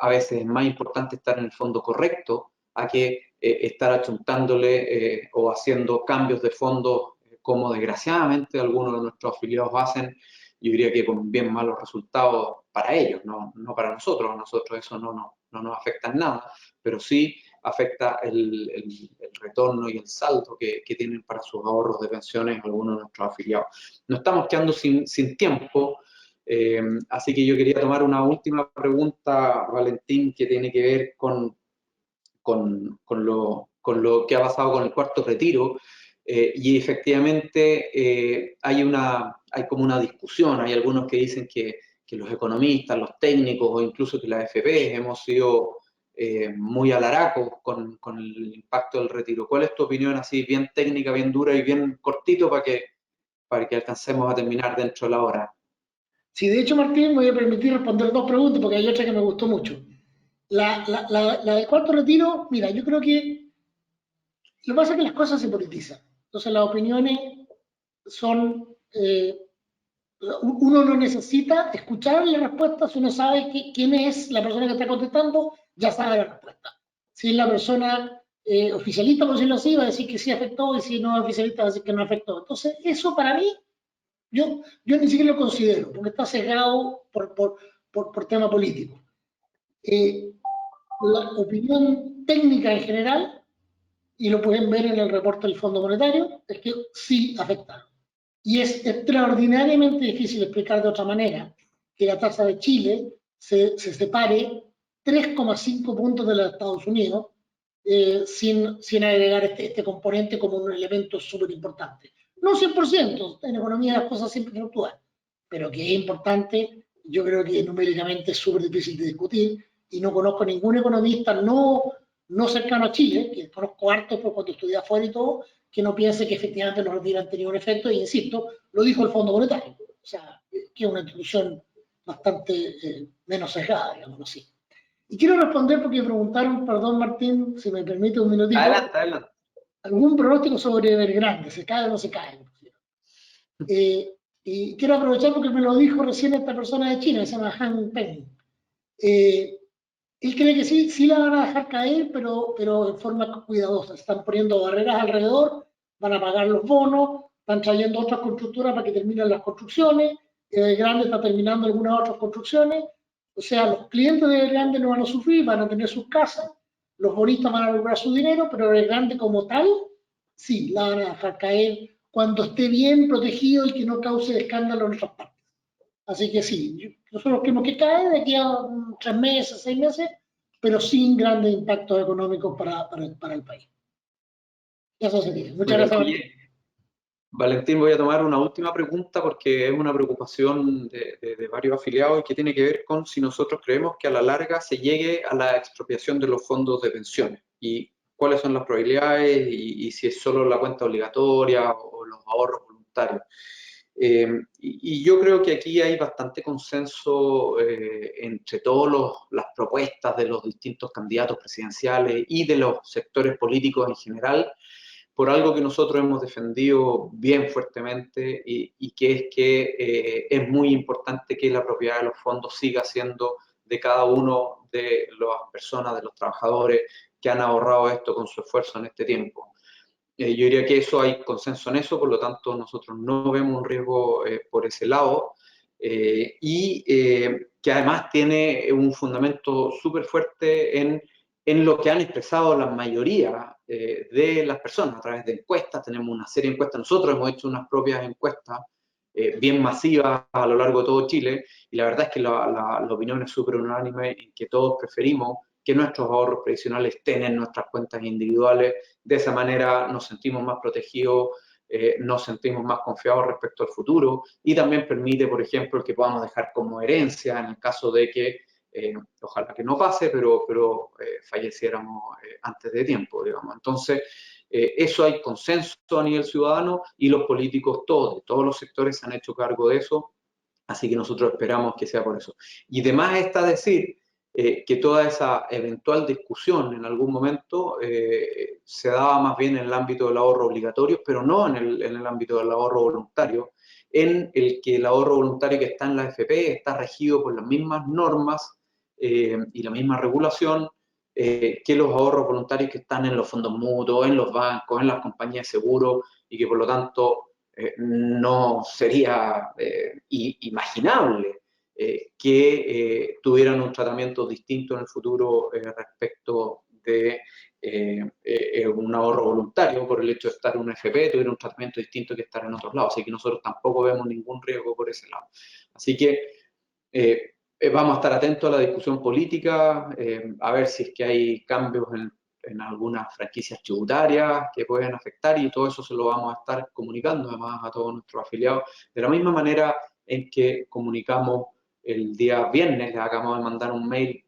a veces es más importante estar en el fondo correcto a que estar achuntándole o haciendo cambios de fondo como desgraciadamente algunos de nuestros afiliados hacen, yo diría que con bien malos resultados para ellos, no para nosotros. A nosotros eso no nos afecta en nada, pero sí afecta el retorno y el saldo que tienen para sus ahorros de pensiones algunos de nuestros afiliados. Nos estamos quedando sin tiempo, así que yo quería tomar una última pregunta, Valentín, que tiene que ver con lo que ha pasado con el cuarto retiro. Y efectivamente hay como una discusión, hay algunos que dicen que los economistas, los técnicos o incluso que la AFP hemos sido muy alaracos con el impacto del retiro. ¿Cuál es tu opinión así, bien técnica, bien dura y bien cortito para que alcancemos a terminar dentro de la hora? Sí, de hecho, Martín, me voy a permitir responder dos preguntas porque hay otra que me gustó mucho. La del cuarto retiro, mira, yo creo que lo que pasa es que las cosas se politizan. Entonces, las opiniones son. Uno no necesita escuchar la respuesta, si uno sabe quién es la persona que está contestando, ya sabe la respuesta. Si es la persona oficialista, por decirlo así, va a decir que sí afectó, y si no es oficialista, va a decir que no afectó. Entonces, eso para mí, yo ni siquiera lo considero, porque está sesgado por tema político. La opinión técnica en general, y lo pueden ver en el reporte del Fondo Monetario, es que sí afectaron. Y es extraordinariamente difícil explicar de otra manera que la tasa de Chile se separe 3,5 puntos de la de Estados Unidos sin agregar este componente como un elemento súper importante. No 100%, en economía las cosas siempre fluctúan, pero que es importante, yo creo que numéricamente es súper difícil de discutir y no conozco ningún economista no cercano a Chile, que conozco harto por cuando estudié afuera y todo, que no piense que efectivamente los retiros han tenido un efecto, e insisto, lo dijo el Fondo Monetario, o sea, que es una institución bastante menos sesgada, digamos así. Y quiero responder porque me preguntaron, perdón Martín, si me permite un minutito, Adelante, adelante. algún pronóstico sobre Evergrande, ¿se cae o no se cae? Y quiero aprovechar porque me lo dijo recién esta persona de China, se llama Han Peng. Eh, Él cree que sí, sí la van a dejar caer, pero en forma cuidadosa. Están poniendo barreras alrededor, van a pagar los bonos, están trayendo otras constructoras para que terminen las construcciones. Grande está terminando algunas otras construcciones. O sea, los clientes de Grande no van a sufrir, van a tener sus casas, los bonistas van a lograr su dinero, pero Grande como tal, sí, la van a dejar caer cuando esté bien protegido y que no cause escándalo en otras partes. Así que sí, nosotros creemos que cae de aquí a 3 meses, 6 meses, pero sin grandes impactos económicos para el país. Eso sería. Muy Muchas bien. gracias, Martín. Oye, Valentín, voy a tomar una última pregunta porque es una preocupación de varios afiliados y que tiene que ver con si nosotros creemos que a la larga se llegue a la expropiación de los fondos de pensiones y cuáles son las probabilidades y si es solo la cuenta obligatoria o los ahorros voluntarios. Y yo creo que aquí hay bastante consenso entre todas las propuestas de los distintos candidatos presidenciales y de los sectores políticos en general por algo que nosotros hemos defendido bien fuertemente y que es que es muy importante que la propiedad de los fondos siga siendo de cada uno de las personas, de los trabajadores que han ahorrado esto con su esfuerzo en este tiempo. Yo diría que eso hay consenso en eso, por lo tanto nosotros no vemos un riesgo por ese lado y que además tiene un fundamento súper fuerte en lo que han expresado la mayoría de las personas a través de encuestas. Tenemos una serie de encuestas, nosotros hemos hecho unas propias encuestas bien masivas a lo largo de todo Chile y la verdad es que la opinión es súper unánime en que todos preferimos que nuestros ahorros previsionales estén en nuestras cuentas individuales. De esa manera nos sentimos más protegidos, nos sentimos más confiados respecto al futuro y también permite, por ejemplo, que podamos dejar como herencia en el caso de que, ojalá que no pase, pero falleciéramos antes de tiempo, digamos. Entonces, eso hay consenso a nivel ciudadano y los políticos todos, de todos los sectores se han hecho cargo de eso, así que nosotros esperamos que sea por eso. Y además está decir que toda esa eventual discusión en algún momento se daba más bien en el ámbito del ahorro obligatorio, pero no en el ámbito del ahorro voluntario, en el que el ahorro voluntario que está en la AFP está regido por las mismas normas y la misma regulación que los ahorros voluntarios que están en los fondos mutuos, en los bancos, en las compañías de seguro, y que por lo tanto no sería imaginable que tuvieran un tratamiento distinto en el futuro respecto de un ahorro voluntario por el hecho de estar en un FP, tuviera un tratamiento distinto que estar en otros lados. Así que nosotros tampoco vemos ningún riesgo por ese lado. Así que vamos a estar atentos a la discusión política, a ver si es que hay cambios en algunas franquicias tributarias que pueden afectar y todo eso se lo vamos a estar comunicando además a todos nuestros afiliados de la misma manera en que comunicamos el día viernes, les acabamos de mandar un mail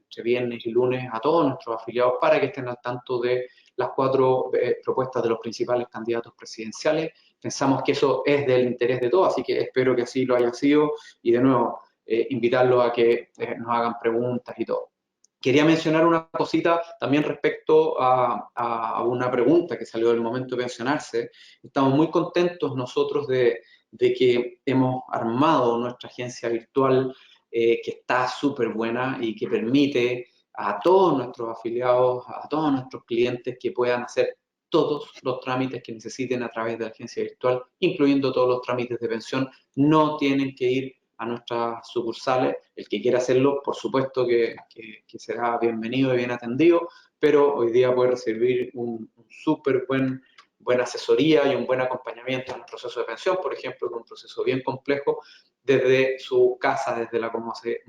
entre viernes y lunes a todos nuestros afiliados para que estén al tanto de las 4 propuestas de los principales candidatos presidenciales. Pensamos que eso es del interés de todos, así que espero que así lo haya sido y de nuevo invitarlos a que nos hagan preguntas y todo. Quería mencionar una cosita también respecto a una pregunta que salió del momento de pensionarse. Estamos muy contentos nosotros de que hemos armado nuestra agencia virtual que está súper buena y que permite a todos nuestros afiliados, a todos nuestros clientes que puedan hacer todos los trámites que necesiten a través de la agencia virtual, incluyendo todos los trámites de pensión. No tienen que ir a nuestras sucursales. El que quiera hacerlo, por supuesto que será bienvenido y bien atendido, pero hoy día puede recibir un súper buena asesoría y un buen acompañamiento en el proceso de pensión, por ejemplo, que es un proceso bien complejo, desde su casa, desde la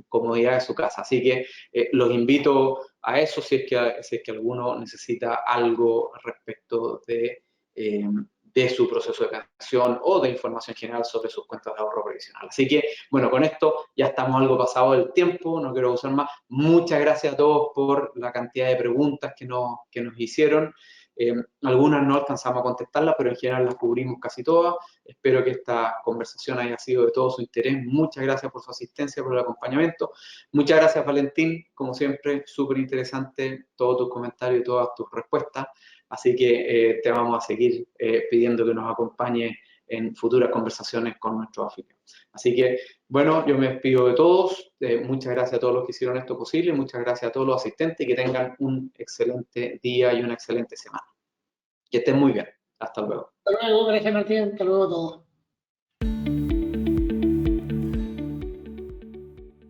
comodidad de su casa. Así que los invito a eso si es que alguno necesita algo respecto de su proceso de pensión o de información general sobre sus cuentas de ahorro previsional. Así que, bueno, con esto ya estamos algo pasado del tiempo, no quiero usar más. Muchas gracias a todos por la cantidad de preguntas que nos hicieron. Algunas no alcanzamos a contestarlas, pero en general las cubrimos casi todas. Espero que esta conversación haya sido de todo su interés. Muchas gracias por su asistencia, por el acompañamiento. Muchas gracias, Valentín. Como siempre, súper interesante todos tus comentarios y todas tus respuestas. Así que te vamos a seguir pidiendo que nos acompañe en futuras conversaciones con nuestros africanos. Así que, bueno, yo me despido de todos. Muchas gracias a todos los que hicieron esto posible. Muchas gracias a todos los asistentes y que tengan un excelente día y una excelente semana. Que estén muy bien. Hasta luego. Hasta luego, gracias Martín, hasta luego a todos.